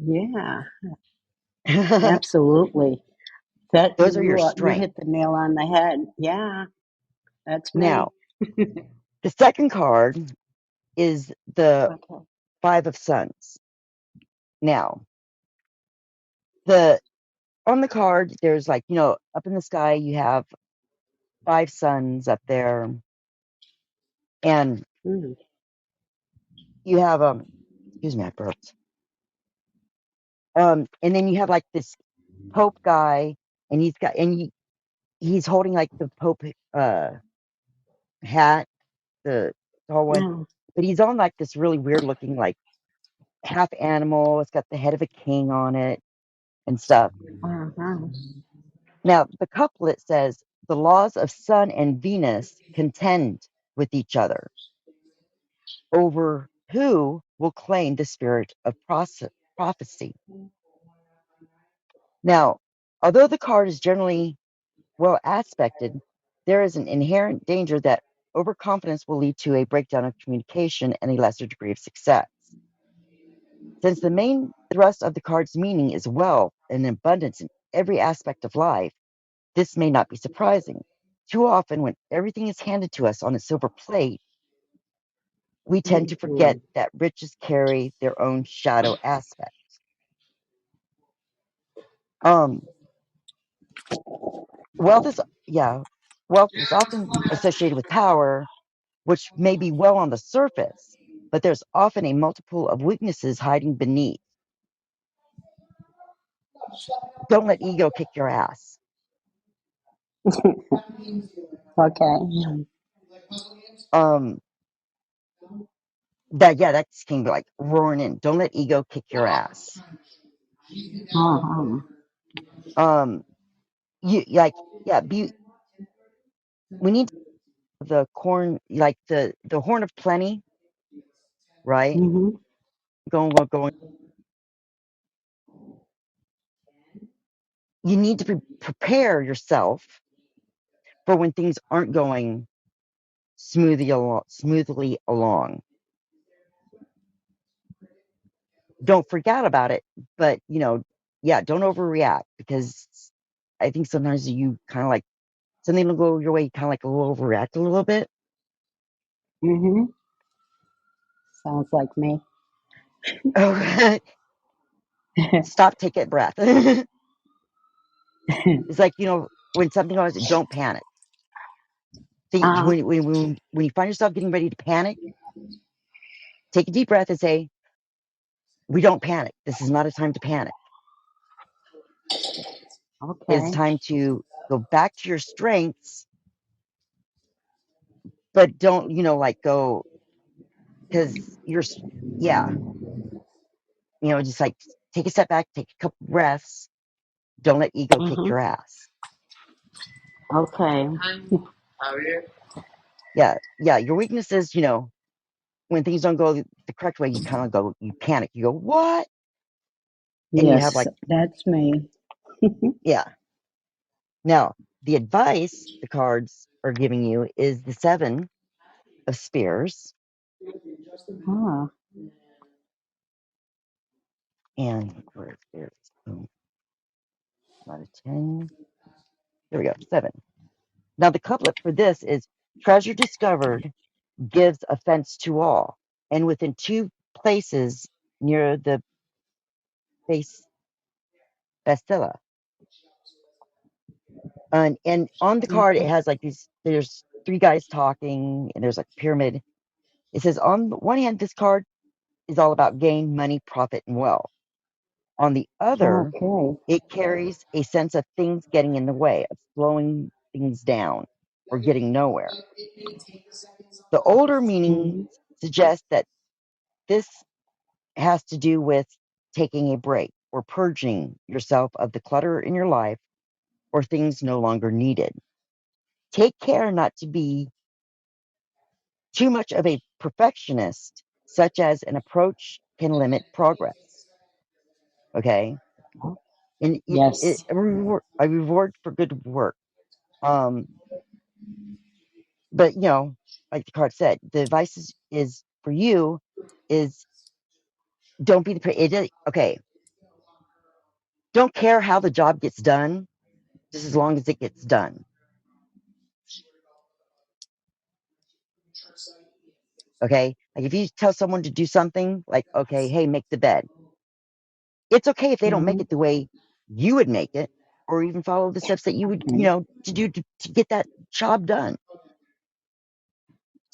Yeah, absolutely. That Those are your you strengths. hit the nail on the head. Yeah, that's me. Now, the second card is the Okay. 5 of Sons. Now, on the card, there's like, up in the sky, you have 5 suns up there, and Mm. you have, excuse me, I burped. And then you have like this Pope guy, and he's holding like the Pope, hat, the tall one, Oh, but he's on like this really weird looking, like half animal. It's got the head of a king on it and stuff. uh-huh. Now, the couplet says, the laws of Sun and Venus contend with each other over who will claim the spirit of prophecy. Now, although the card is generally well aspected, there is an inherent danger that overconfidence will lead to a breakdown of communication and a lesser degree of success. Since the main thrust of the card's meaning is wealth and abundance in every aspect of life, this may not be surprising. Too often, when everything is handed to us on a silver plate, we tend to forget Mhm. that riches carry their own shadow aspect. Um, wealth is wealth is often associated with power, which may be well on the surface, but there's often a multiple of weaknesses hiding beneath. Don't let ego kick your ass. Okay. Um, that can be like roaring in. Don't let ego kick your ass. Uh-huh. Um, you like, yeah, we need the corn, like the horn of plenty, right? Mm-hmm. Going. You need to prepare yourself for when things aren't going smoothly along. Don't forget about it, but don't overreact, because I think sometimes you kind of like something will go your way, you kind of like a little overreact a little bit. Mm-hmm. Sounds like me. Oh, stop, take a breath. It's like, when something goes, don't panic. Uh, When you find yourself getting ready to panic, take a deep breath and say, we don't panic. This is not a time to panic. It's okay. time to go back to your strengths, but don't, like go, because yeah, just like take a step back, take a couple breaths. Don't let ego kick Mm-hmm. your ass. Okay. Yeah. Your weaknesses, when things don't go the correct way, you kind of go, you panic. You go, what? And you have Yes, like, that's me. yeah. Now, the advice the cards are giving you is the 7 of Spears. Ah. And where is Spears? Boom. Not a 10. There we go. 7. Now, the couplet for this is treasure discovered gives offense to all, and within 2 places near the base Bastilla. And on the card, it has like there's 3 guys talking, and there's like a pyramid. It says, on the one hand, this card is all about gain, money, profit, and wealth. On the other, Okay. it carries a sense of things getting in the way, of slowing things down or getting nowhere. The older meaning Mm-hmm. suggests that this has to do with taking a break or purging yourself of the clutter in your life or things no longer needed. Take care not to be too much of a perfectionist, such as an approach can limit progress. Okay? And Yes. a reward for good work. But like the card said, the advice is for you is don't be okay. Don't care how the job gets done, just as long as it gets done. Okay? Like if you tell someone to do something, like, okay, hey, make the bed. It's okay if they don't make it the way you would make it, or even follow the steps that you would, to do to get that job done.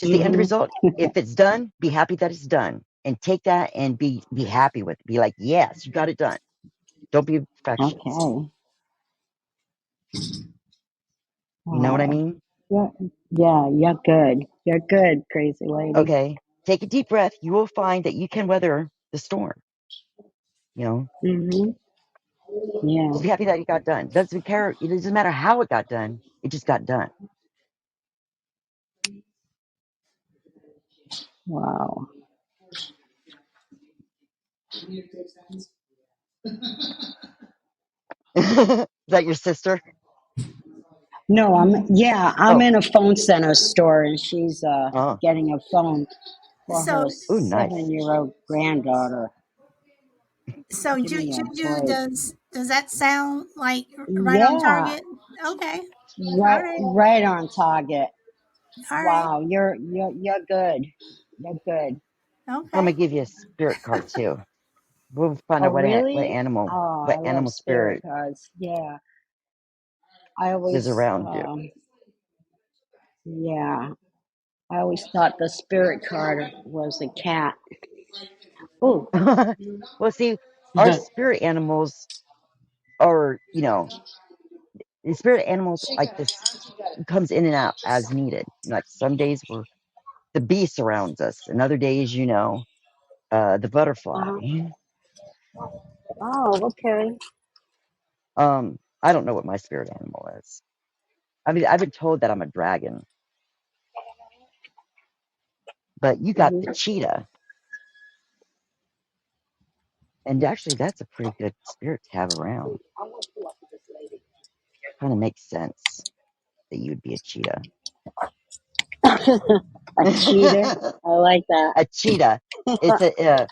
Just the end result. If it's done, be happy that it's done. And take that and be happy with it. Be like, yes, you got it done. Don't be a perfectionist. Okay. You know what I Wow. mean? Yeah, you're good. You're good, crazy lady. Okay. Take a deep breath. You will find that you can weather the storm. You know? Yeah. Just be happy that it got done. Doesn't care. It doesn't matter how it got done. It just got done. Wow. Is that your sister? No, I'm Oh. in a phone center store, and she's Oh. getting a phone for her So, Ooh, nice. 7-year-old granddaughter. so Give me a Juju, break. does that sound like right on Yeah, target? Okay. All right, right. right on target. All right. Wow, you're good. You're good. I'm gonna Okay. give you a spirit card too. We'll find Oh, out what really? animal, Oh, what I love animal spirit spirit cards. Yeah, I is always, around you. yeah, I always thought the spirit card was a cat. Oh, Well, see, our spirit animals are, the spirit animals like this comes in and out as needed. Like some days the bee surrounds us, and other days, the butterfly. oh, okay. I don't know what my spirit animal is. I mean, I've been told that I'm a dragon, but you got the cheetah, and actually, that's a pretty good spirit to have around. Kind of makes sense that you would be a cheetah. A cheater. I like that. A cheetah. It's a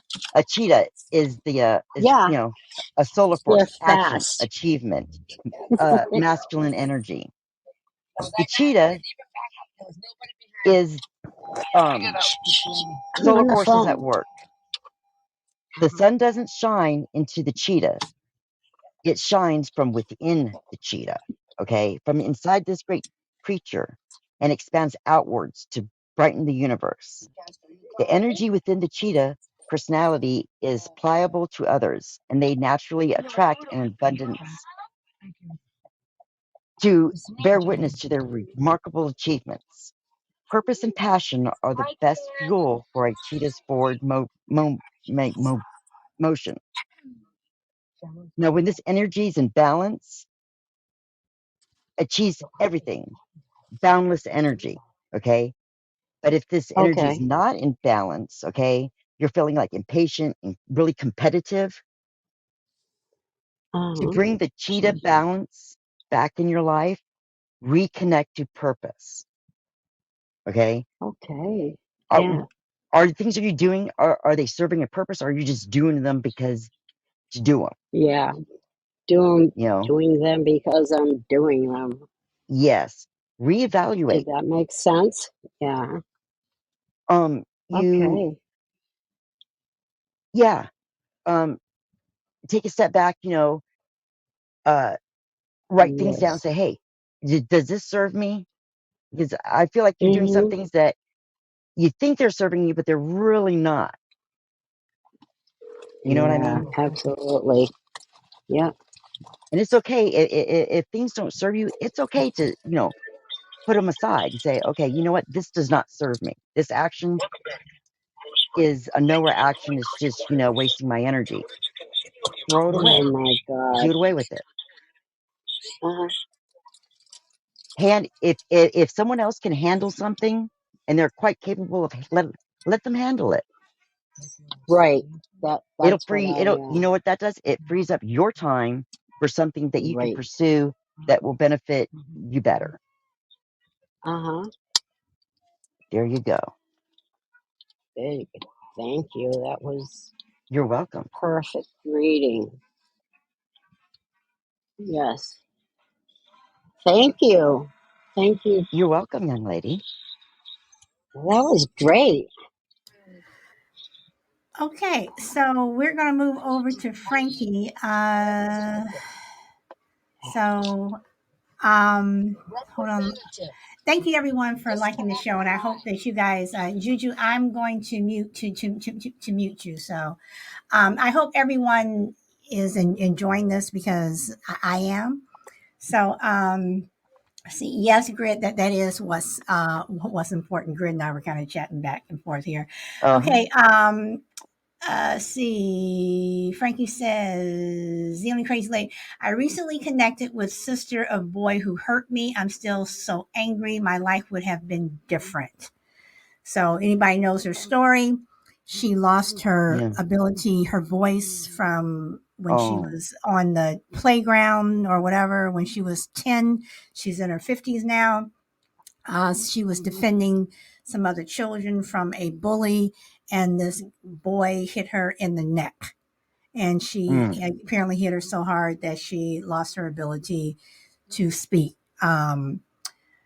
cheetah is Yeah, a solar they're force, action, fast. achievement, masculine energy. The cheetah is I'm solar on the forces at phone. work. The sun doesn't shine into the cheetah. It shines from within the cheetah, okay? From inside this great creature, and expands outwards to brighten the universe. The energy within the cheetah personality is pliable to others, and they naturally attract an abundance to bear witness to their remarkable achievements. Purpose and passion are the best fuel for a cheetah's forward motion. Now, when this energy is in balance, achieves everything, boundless energy, okay? But if this energy is Okay. not in balance, okay, you're feeling like impatient and really competitive, to bring the cheetah balance back in your life, reconnect to purpose, okay? Okay. Are, Yeah. are the things that you're doing, are they serving a purpose, or are you just doing them because to do them, Yeah. Doing you know? doing them because I'm doing them. Yes. Did Reevaluate. that make sense? Yeah. You, Okay. yeah, take a step back, write things down, Yes. say, hey, does this serve me? Because I feel like you're doing some things that you think they're serving you, but they're really not. You know what I Yeah, mean? absolutely. Yeah. And it's okay if things don't serve you. It's okay to put them aside and say, okay, you know what? This does not serve me. This action is a nowhere action. It's just wasting my energy. Throw it away. Oh my Do God. it away with it. Uh, And if someone else can handle something and they're quite capable of let them handle it. right. That's what It'll you know what that does? It frees up your time for something that you can right. pursue that will benefit you better. Uh-huh. There you go. There you go. Thank you. That was You're welcome. perfect reading. Yes. Thank you. Thank you. You're welcome, young lady. That was great. Okay, so we're going to move over to Frankie. So, hold on. Thank you everyone for liking the show, and I hope that you guys, Juju, I'm going to mute to mute you. So, I hope everyone is enjoying this because I am. So, see, yes, Grid, that is what's important. Grid and I were kind of chatting back and forth here. Uh-huh. Okay, see, Frankie says, the only crazy lady. I recently connected with sister of boy who hurt me. I'm still so angry. My life would have been different. So anybody knows her story? She lost her Yeah. ability, her voice from when she Oh. was on the playground or whatever, when she was 10. She's in her 50s now. She was defending some other children from a bully, and this boy hit her in the neck. And she Mm. apparently hit her so hard that she lost her ability to speak.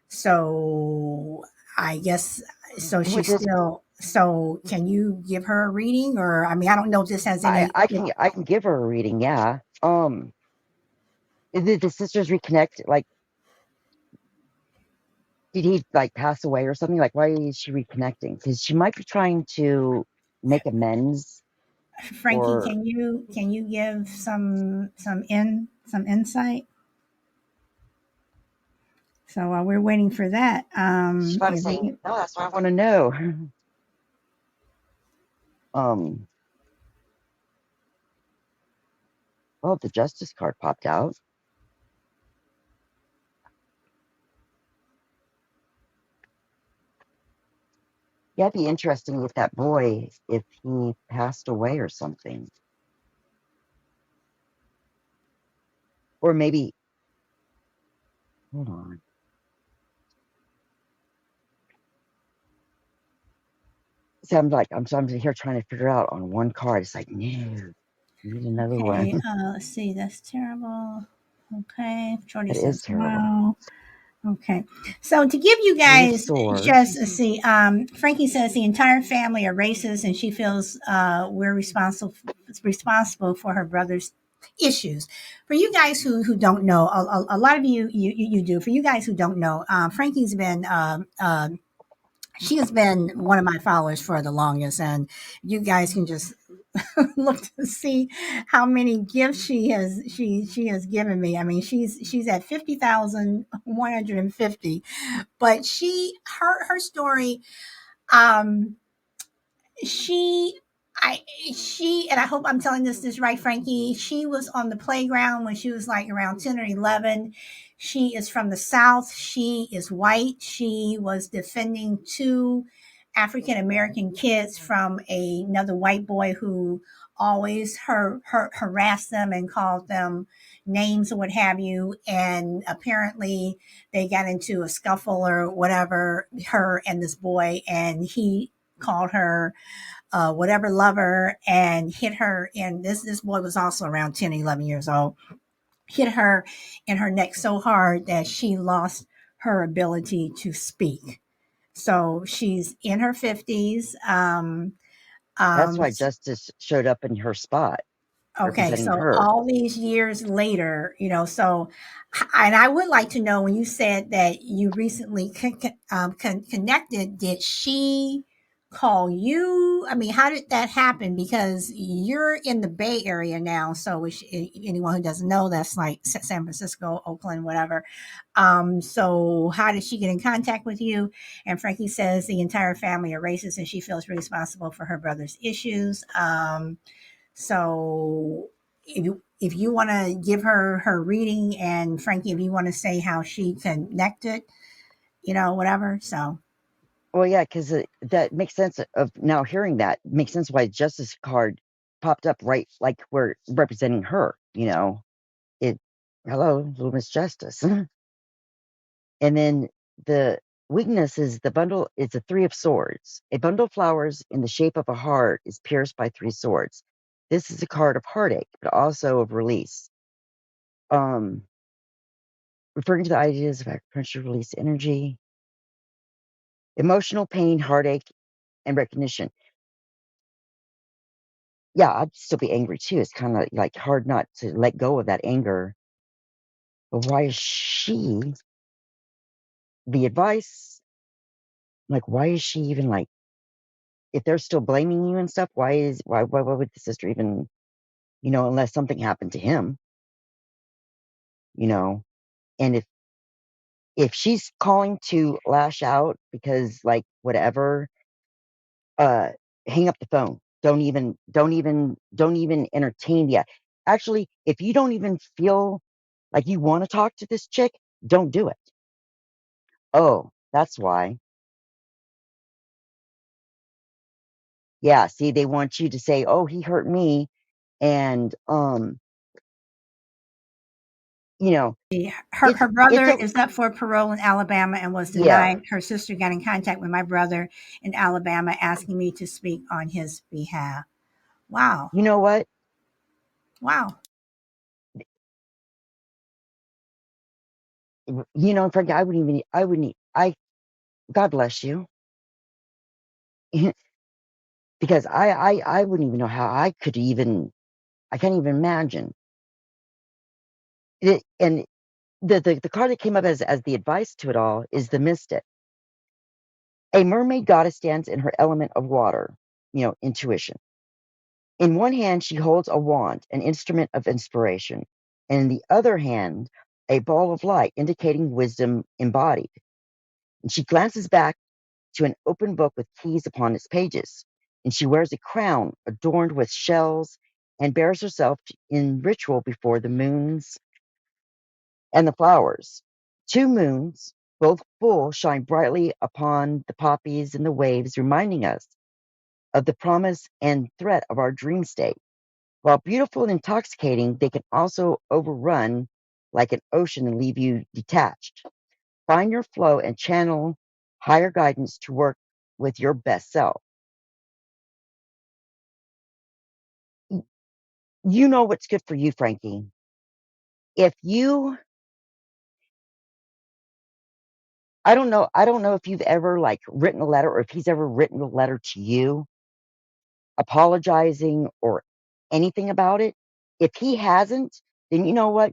So I guess so. What She's does still. So can you give her a reading, or I mean, I don't know if this has any. I can give her a reading, yeah. Did the sisters reconnect? Like, did he like pass away or something? Like, why is she reconnecting? Because she might be trying to make amends, Frankie, or can you give some insight? So while we're waiting for that, she's probably if saying, you, "No, that's what I want to know." um, well, the justice card popped out. Yeah, it'd be interesting with that boy if he passed away or something, or maybe. Hold on. So I'm here trying to figure out on one card. It's like, no, need another one. okay, let's see, that's terrible. Okay, Jordy That is says terrible. wow. Okay, so to give you Three of guys just Swords. see, Frankie says the entire family are racist, and she feels we're responsible for her brother's issues. For you guys who don't know, a lot of you do. For you guys who don't know, Frankie's been she has been one of my followers for the longest, and you guys can just look to see how many gifts she has given me. I mean, she's at 50,150, but her story, um she I she and I hope I'm telling this right, Frankie. She was on the playground when she was like around 10 or 11. She is from the South. She is white. She was defending two African American kids from another white boy who always harassed them and called them names or what have you. And apparently they got into a scuffle or whatever, her and this boy, and he called her whatever lover and hit her in this boy was also around 10, 11 years old, hit her in her neck so hard that she lost her ability to speak. So she's in her 50s. That's Um, why justice showed up in her spot, Okay, representing so her. all these years later, so, and I would like to know, when you said that you recently connected, did she call you? I mean, how did that happen? Because you're in the Bay Area now, so which, anyone who doesn't know, that's like San Francisco, Oakland, whatever. So how did she get in contact with you? And Frankie says the entire family are racist, and she feels responsible for her brother's issues. So if you want to give her reading, and Frankie, if you want to say how she connected, whatever. So Well, yeah, because that makes sense. Of now hearing that makes sense why justice card popped up right like we're representing her. It. Hello, little Miss Justice, and then the weakness is the bundle. It's a 3 of swords. A bundle of flowers in the shape of a heart is pierced by 3 swords. This is a card of heartache, but also of release. Referring to the ideas of acupuncture, release energy, emotional pain, heartache, and recognition. Yeah, I'd still be angry too. It's kind of like hard not to let go of that anger. But why is she the advice? Like, why is she even like, if they're still blaming you and stuff, why would the sister even, unless something happened to him, you know? And if she's calling to lash out because like whatever, uh hang up the phone. Don't even entertain the actually, if you don't even feel like you want to talk to this chick, don't do it. Oh, that's why. Yeah, see, they want you to say, "Oh, he hurt me," and you know, Her it's brother a is up for parole in Alabama and was yeah. denied. Her sister got in contact with my brother in Alabama asking me to speak on his behalf. Wow. You know what? Wow. Frank, I God bless you. Because I wouldn't even know how I can't even imagine it. And the card that came up as the advice to it all is the mystic. A mermaid goddess stands in her element of water, intuition. In one hand, she holds a wand, an instrument of inspiration, and in the other hand, a ball of light indicating wisdom embodied. And she glances back to an open book with keys upon its pages, and she wears a crown adorned with shells and bears herself in ritual before the moons and the flowers. 2 moons, both full, shine brightly upon the poppies and the waves, reminding us of the promise and threat of our dream state. While beautiful and intoxicating, they can also overrun like an ocean and leave you detached. Find your flow and channel higher guidance to work with your best self. You know what's good for you, Frankie. If you, I don't know if you've ever like written a letter or if he's ever written a letter to you apologizing or anything about it. If he hasn't, then you know what?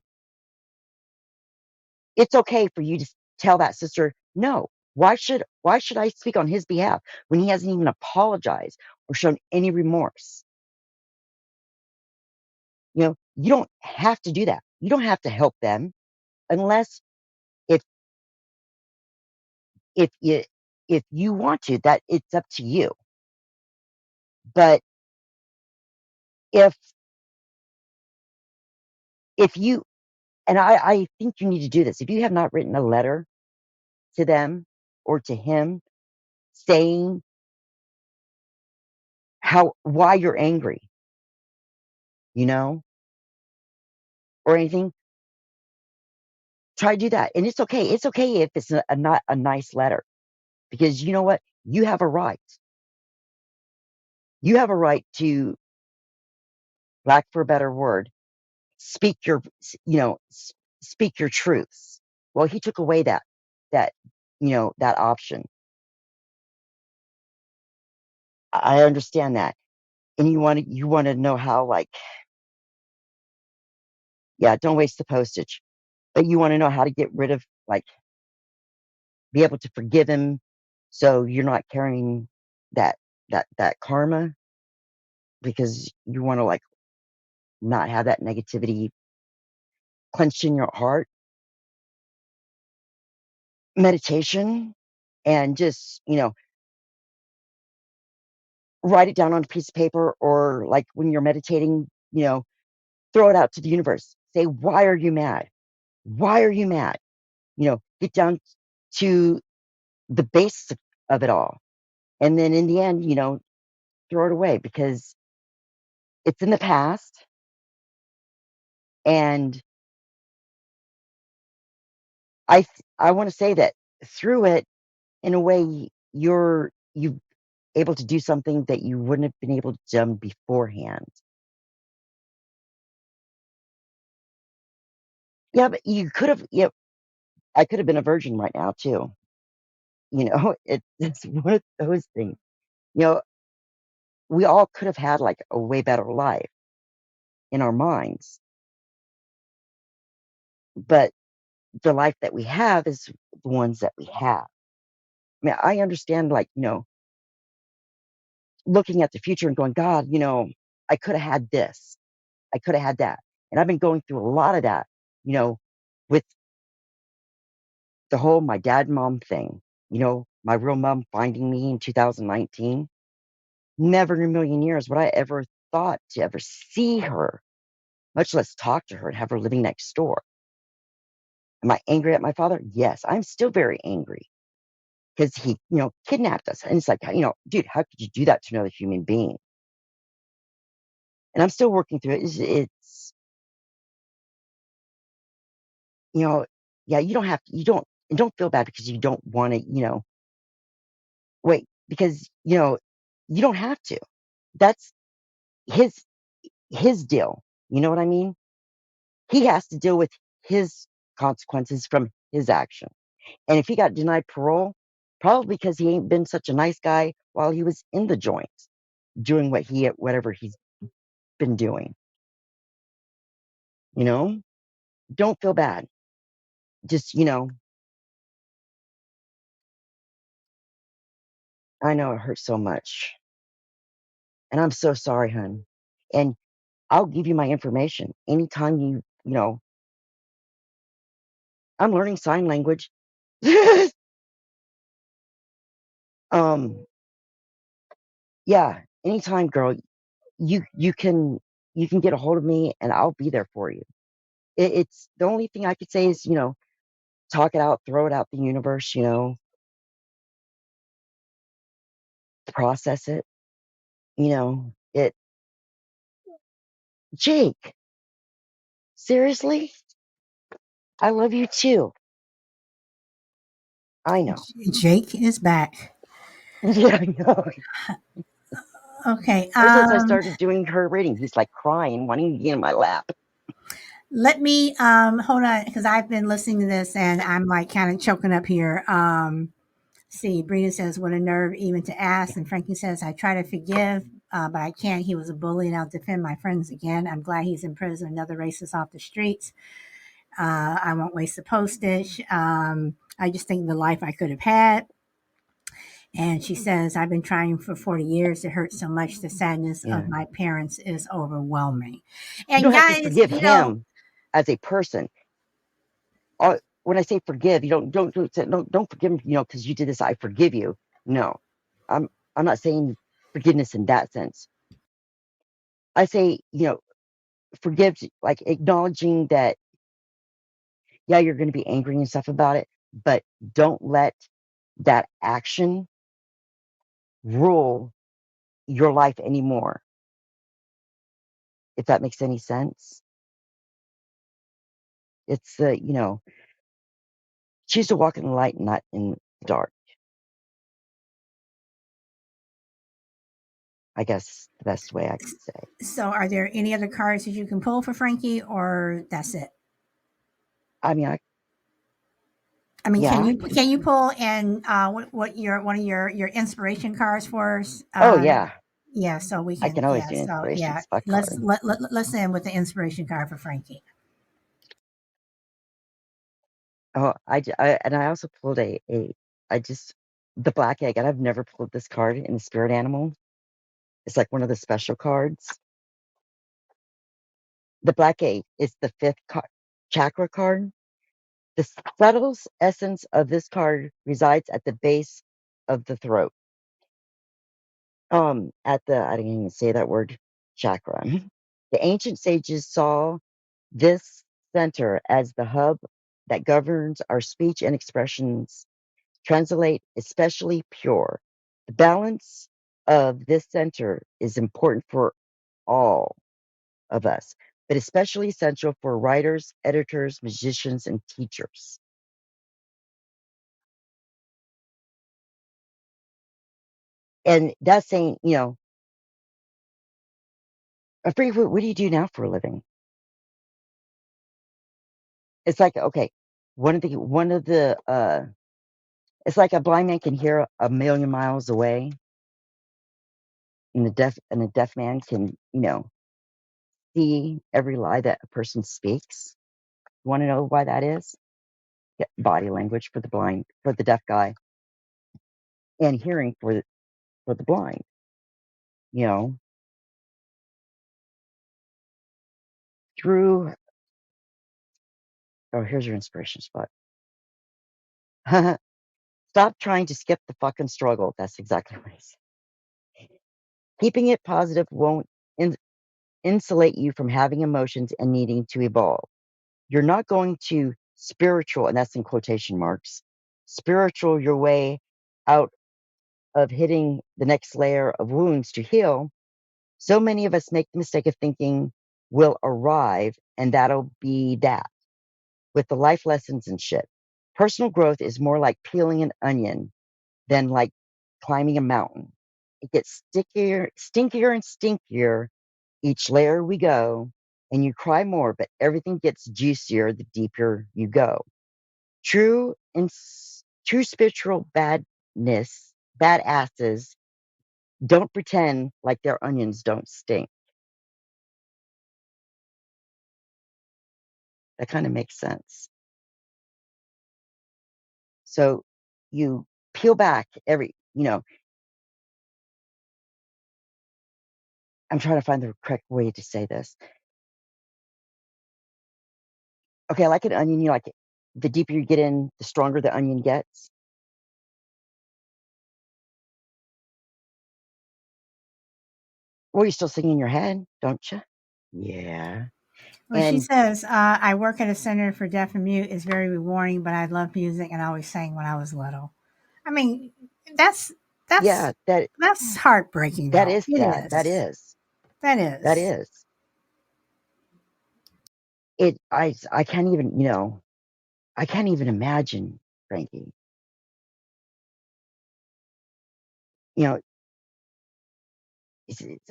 It's okay for you to tell that sister, no. Why should I speak on his behalf when he hasn't even apologized or shown any remorse? You don't have to do that. You don't have to help them unless if if you if you want to, that it's up to you. But if if you and I think you need to do this. If you have not written a letter to them or to him saying why you're angry, you know, or anything, try to do that. And it's okay. It's okay if it's not a nice letter because you know what? You have a right. You have a right to, lack for a better word, speak your, speak your truths. Well, he took away that, that option. I understand that. And you want to know how, like, yeah, don't waste the postage. But you want to know how to get rid of, like, be able to forgive him so you're not carrying that that karma because you want to like not have that negativity clenched in your heart. Meditation and just, write it down on a piece of paper or like when you're meditating, throw it out to the universe. Say, why are you mad? Why are you mad? Get down to the base of it all. And then in the end, throw it away because it's in the past. And I want to say that through it, in a way, you able to do something that you wouldn't have been able to do beforehand. Yeah, but you could have. Yeah, I could have been a virgin right now too. It's one of those things. You know, we all could have had like a way better life in our minds, but the life that we have is the ones that we have. I mean, I understand, like, looking at the future and going, God, I could have had this, I could have had that. And I've been going through a lot of that, you know, with the whole my dad mom thing, my real mom finding me in 2019. Never in a million years would I ever thought to ever see her, much less talk to her and have her living next door. Am I angry at my father? Yes, I'm still very angry because he, kidnapped us. And it's like, dude, how could you do that to another human being? And I'm still working through it. It's yeah, you don't feel bad because you don't want to, wait, because, you don't have to. That's his his deal. You know what I mean? He has to deal with his consequences from his action. And if he got denied parole, probably because he ain't been such a nice guy while he was in the joint, doing whatever he's been doing. You know? Don't feel bad. Just, I know it hurts so much. And I'm so sorry, hun. And I'll give you my information anytime I'm learning sign language. um, yeah, anytime, girl. You can get a hold of me and I'll be there for you. It's the only thing I could say is, talk it out, throw it out the universe, process it. It Jake, seriously? I love you too. I know. Jake is back. Yeah, I know. Okay. Ever since I started doing her reading, he's like crying, wanting to get in my lap. Let me hold on because I've been listening to this and I'm like kind of choking up here. See, Brina says, "What a nerve even to ask." And Frankie says, "I try to forgive, but I can't. He was a bully, and I'll defend my friends again. I'm glad he's in prison. Another racist off the streets. I won't waste the postage. I just think the life I could have had." And she says, "I've been trying for 40 years. It hurts so much. The sadness Yeah. of my parents is overwhelming." You And don't have to guys, forgive him as a person. When I say forgive, you don't forgive him, because you did this. I forgive you. No, I'm I'm not saying forgiveness in that sense. I say, forgive, like acknowledging that, yeah, you're going to be angry and stuff about it, but don't let that action rule your life anymore. If that makes any sense, it's choose to walk in the light, not in the dark. I guess the best way I could say. so are there any other cards that you can pull for Frankie, or that's it? I mean, I mean, yeah. can you pull and what your one of your inspiration cards for us? Oh yeah, Yeah, so we I can, can always yeah, do so yeah, inspirations by card. let's end with the inspiration card for Frankie. Oh, and I also pulled I just the black egg, and I've never pulled this card in the spirit animal. It's like one of the special cards. The black egg is the fifth chakra card. The subtle essence of this card resides at the base of the throat. I didn't even say that word, chakra. The ancient sages saw this center as the hub that governs our speech and expressions. Translate especially pure. The balance of this center is important for all of us, but especially essential for writers, editors, musicians, and teachers. And that's saying, what do you do now for a living? It's like, okay, it's like a blind man can hear a million miles away, and a deaf man can, see every lie that a person speaks. You want to know why that is? Yeah, body language for the deaf guy, and hearing for the blind. Through. Oh, here's your inspiration spot. Stop trying to skip the fucking struggle. That's exactly what he said. Keeping it positive won't insulate you from having emotions and needing to evolve. You're not going to spiritual, and that's in quotation marks, spiritual your way out of hitting the next layer of wounds to heal. So many of us make the mistake of thinking we'll arrive and that'll be that with the life lessons and shit. Personal growth is more like peeling an onion than like climbing a mountain. It gets stinkier and stinkier each layer we go, and you cry more, but everything gets juicier the deeper you go. True spiritual badasses don't pretend like their onions don't stink. That kind of makes sense. So you peel back I'm trying to find the correct way to say this. Okay, like an onion, the deeper you get in, the stronger the onion gets. Well, you're still singing in your head, don't you? Yeah. Well, she And says, I work at a center for deaf and mute. It's very rewarding, but I love music and I always sang when I was little. I mean, that's yeah, that's that's heartbreaking, that though. is It sad. That is. is. That That is. is. I can't even, I can't even imagine, Frankie. You know,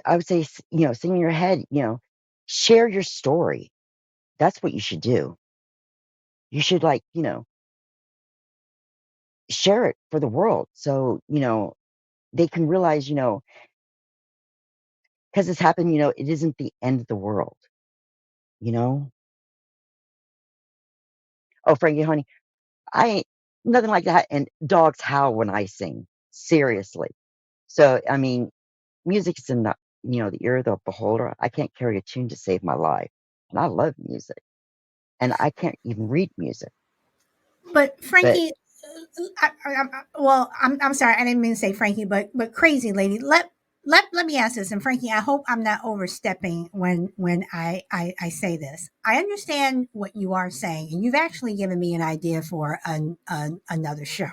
I would say, sing in your head, share your story. That's what you should do. You should share it for the world. So, they can realize, because it's happened, it isn't the end of the world, you know? Oh, Frankie, honey, I ain't nothing like that. And dogs howl when I sing. Seriously. So, I mean, music is in the ear of the beholder. I can't carry a tune to save my life. And I love music. And I can't even read music. But But Frankie, I'm sorry, I didn't mean to say Frankie, but crazy lady. Let me ask this, and Frankie, I hope I'm not overstepping when I say this. I understand what you are saying, and you've actually given me an idea for another show.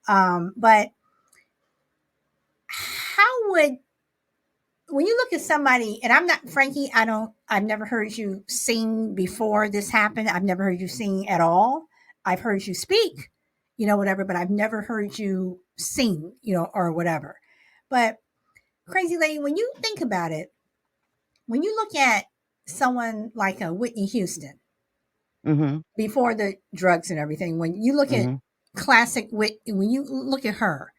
But how would when you look at somebody, and I'm not Frankie, I've never heard you sing before this happened. I've never heard you sing at all. I've heard you speak, whatever, but I've never heard you sing, or whatever. But crazy lady, when you think about it, when you look at someone like a Whitney Houston mm-hmm, before the drugs and everything, when you look at mm-hmm, classic when you look at her,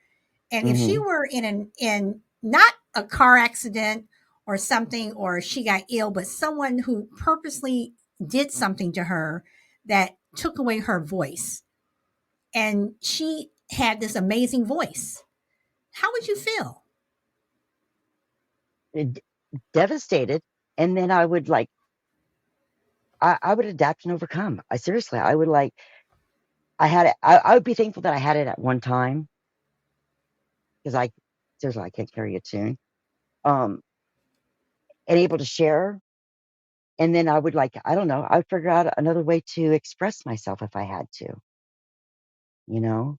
and if she mm-hmm. were in not a car accident or something, or she got ill, but someone who purposely did something to her that took away her voice, and she had this amazing voice, how would you feel? Devastated. And then I would I would adapt and overcome. I would I would be thankful that I had it at one time, because seriously, I can't carry a tune. Um, and able to share. And then I would I don't know, I would figure out another way to express myself if I had to, you know?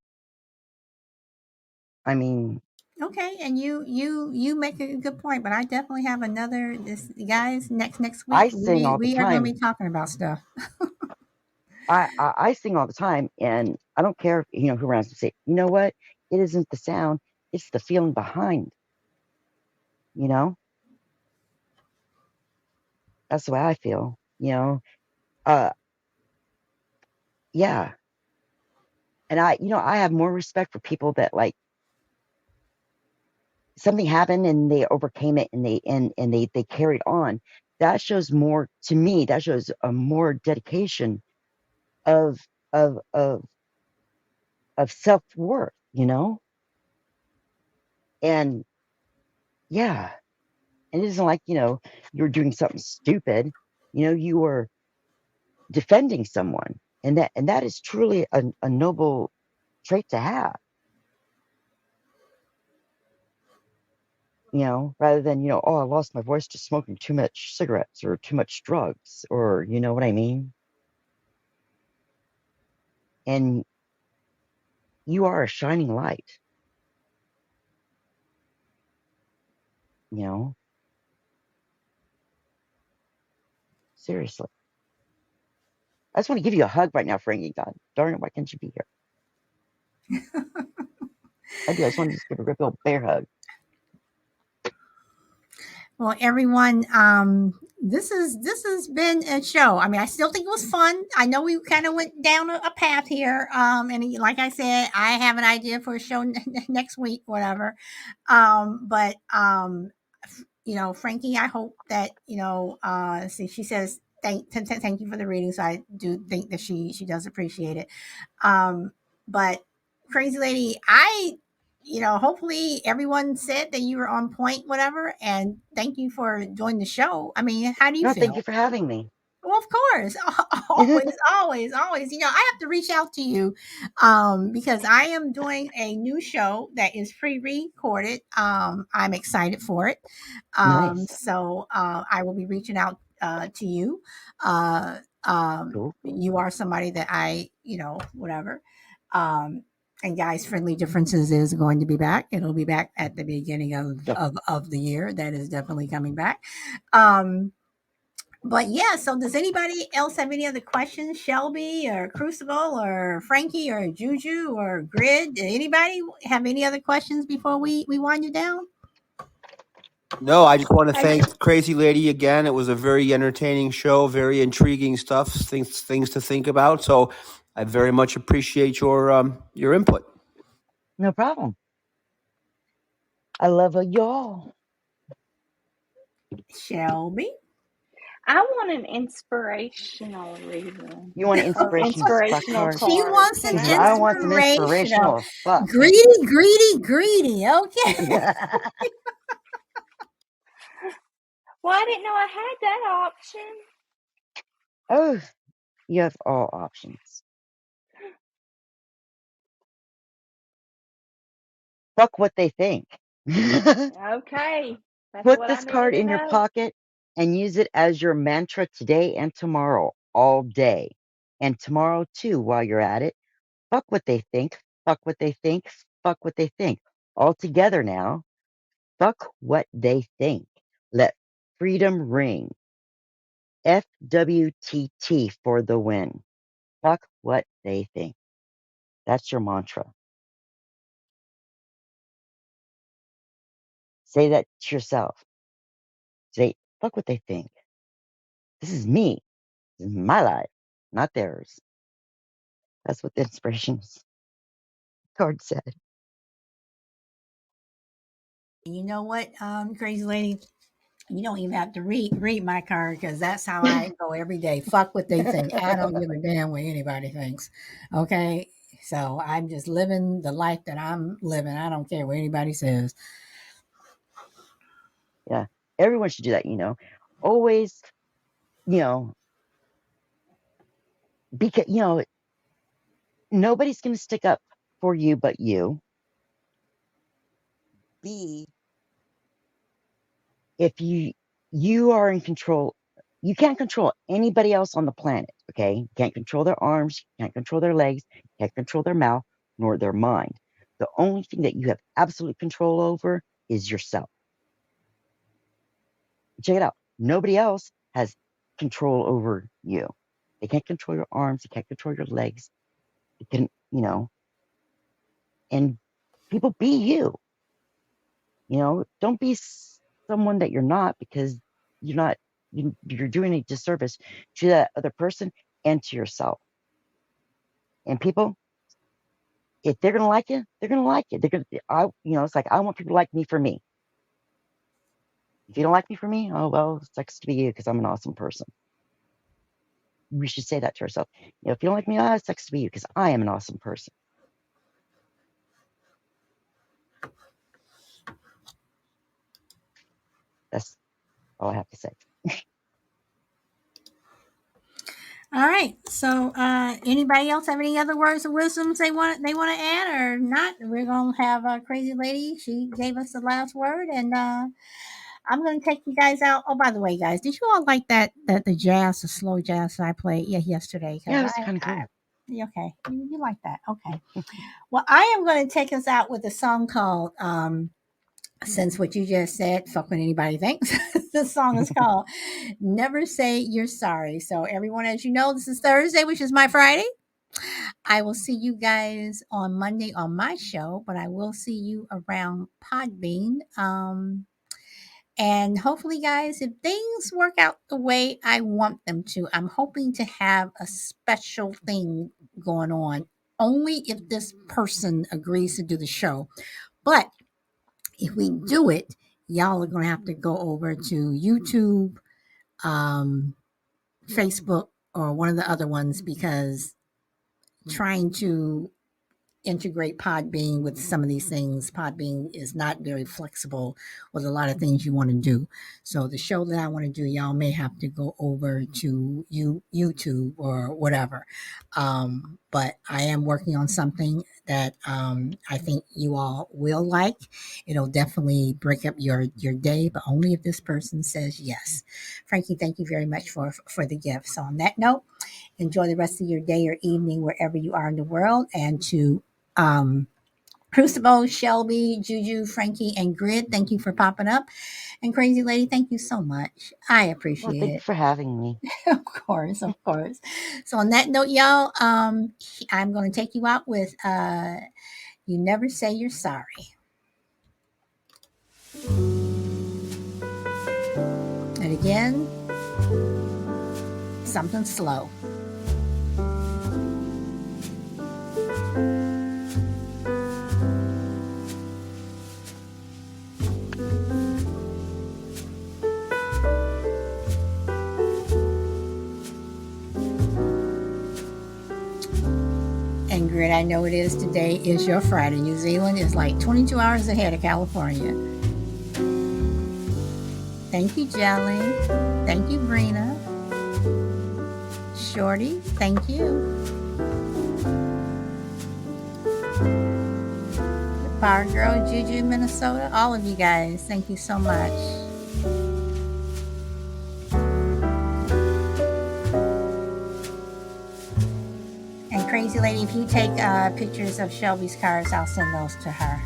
I mean, Okay, and you make a good point, but I definitely have another this guys next I week. sing all the We are going to time. be talking about stuff. I sing all the time, and I don't care, who around to say, you know what? It isn't the sound. It's the feeling behind, you know? That's the way I feel, you know? Yeah. And I have more respect for people that like something happened and they overcame it and they carried on. That shows more to me. That shows a more dedication of of of of self-worth, you know? And yeah, and it isn't like, you're doing something stupid. You were defending someone. And that is truly a noble trait to have, rather than, oh, I lost my voice to smoking too much cigarettes or too much drugs, or you know what I mean? And you are a shining light, you know? Seriously. I just want to give you a hug right now, Frankie. God darn it, why can't you be here? I do. I just want to just give a real bear hug. Well, everyone, this has been a show. I mean, I still think it was fun. I know we kind of went down a path here. And like I said, I have an idea for a show next week, whatever. But Frankie, I hope that see, she says thank you for the reading. So I do think that she does appreciate it. But Crazy Lady, hopefully everyone said that you were on point, whatever. And thank you for joining the show. I mean, how do you No, thank you feel? for having me. Well, of course, always, always, always. I have to reach out to you because I am doing a new show that is pre-recorded. I'm excited for it. Nice. So I will be reaching out to you. Uh, Cool. you are somebody that whatever. Um, and guys, Friendly Differences is going to be back. It'll be back at the beginning Yep. of the year. That is definitely coming back. But yeah, so does anybody else have any other questions? Shelby or Crucible or Frankie or Juju or Grid? Did anybody have any other questions before we wind it down? No, I just want to Hey, thank Crazy Lady again. It was a very entertaining show, very intriguing stuff, things to think about. So I very much appreciate your input. No problem. I love y'all. Shelby? I want an inspirational reason You want an or inspirational fuck inspirational card? She card. wants Can an Because I I have want some one? inspirational. inspirational fuck. Greedy, greedy, greedy. Okay. Well, I didn't know I had that option. Oh, you have all options. Fuck what they think. Okay. That's Put what I this needed card to in your know. pocket and use it as your mantra today and tomorrow, all day. And tomorrow too, while you're at it. Fuck what they think. Fuck what they think. Fuck what they think. All together now. Fuck what they think. Let freedom ring. FWTT for the win. Fuck what they think. That's your mantra. Say that to yourself. Say, fuck what they think. This is me. This is my life, not theirs. That's what the inspirations card said. You know what, Crazy Lady? You don't even have to read my card because that's how I go every day. Fuck what they think. I don't give a damn what anybody thinks. Okay. So I'm just living the life that I'm living. I don't care what anybody says. Yeah. Everyone should do that. Always, you know, because, nobody's going to stick up for you but you. B, if you are in control, you can't control anybody else on the planet, okay? You can't control their arms, you can't control their legs, you can't control their mouth, nor their mind. The only thing that you have absolute control over is yourself. Check it out. Nobody else has control over you. They can't control your arms, they can't control your legs. They can, and people be you. Don't be someone that you're not, because you're doing a disservice to that other person and to yourself. And people, if they're gonna like you, they're gonna like you. It's like, I want people to like me for me. If you don't like me for me, oh well, sucks to be you, because I'm an awesome person. We should say that to ourselves. If you don't like me, it sucks to be you, because I am an awesome person. That's all I have to say. All right. So, anybody else have any other words of wisdom they want to add or not? We're gonna have a crazy lady. She gave us the last word, and I'm gonna take you guys out. Oh, by the way, guys, did you all like the jazz, the slow jazz that I played yesterday? Yeah, it's kind of cool. Okay, you like that? Okay. Well, I am going to take us out with a song called since what you just said, fuck what anybody thinks. The song is called Never Say You're Sorry. So, everyone, as you know, this is Thursday, which is my Friday. I will see you guys on Monday on my show, but I will see you around Podbean. And hopefully, guys, if things work out the way I want them to, I'm hoping to have a special thing going on only if this person agrees to do the show. But if we do it, y'all are going to have to go over to YouTube, Facebook, or one of the other ones, because trying to integrate Podbean with some of these things, Podbean is not very flexible with a lot of things you want to do. So the show that I want to do, y'all may have to go over to YouTube or whatever. But I am working on something that I think you all will like. It'll definitely break up your day, but only if this person says yes. Frankie, thank you very much for the gift. So on that note, enjoy the rest of your day or evening wherever you are in the world. And to Crucible, Shelby, Juju, Frankie, and Grid, thank you for popping up. And Crazy Lady, thank you so much. I appreciate Thank you it. for having me. Of course. So on that note, y'all, I'm going to take you out with You Never Say You're Sorry. And again, something slow. And Grid, I know it is today is your Friday. New Zealand is like 22 hours ahead of California. Thank you, Jelly. Thank you, Brina. Shorty, thank you. Power Girl, Juju, Minnesota, all of you guys, thank you so much. And Crazy Lady, if you take pictures of Shelby's cars, I'll send those to her.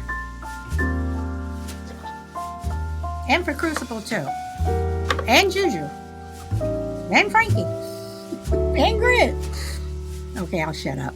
And for Crucible too. And Juju. And Frankie. And Grid. Okay, I'll shut up.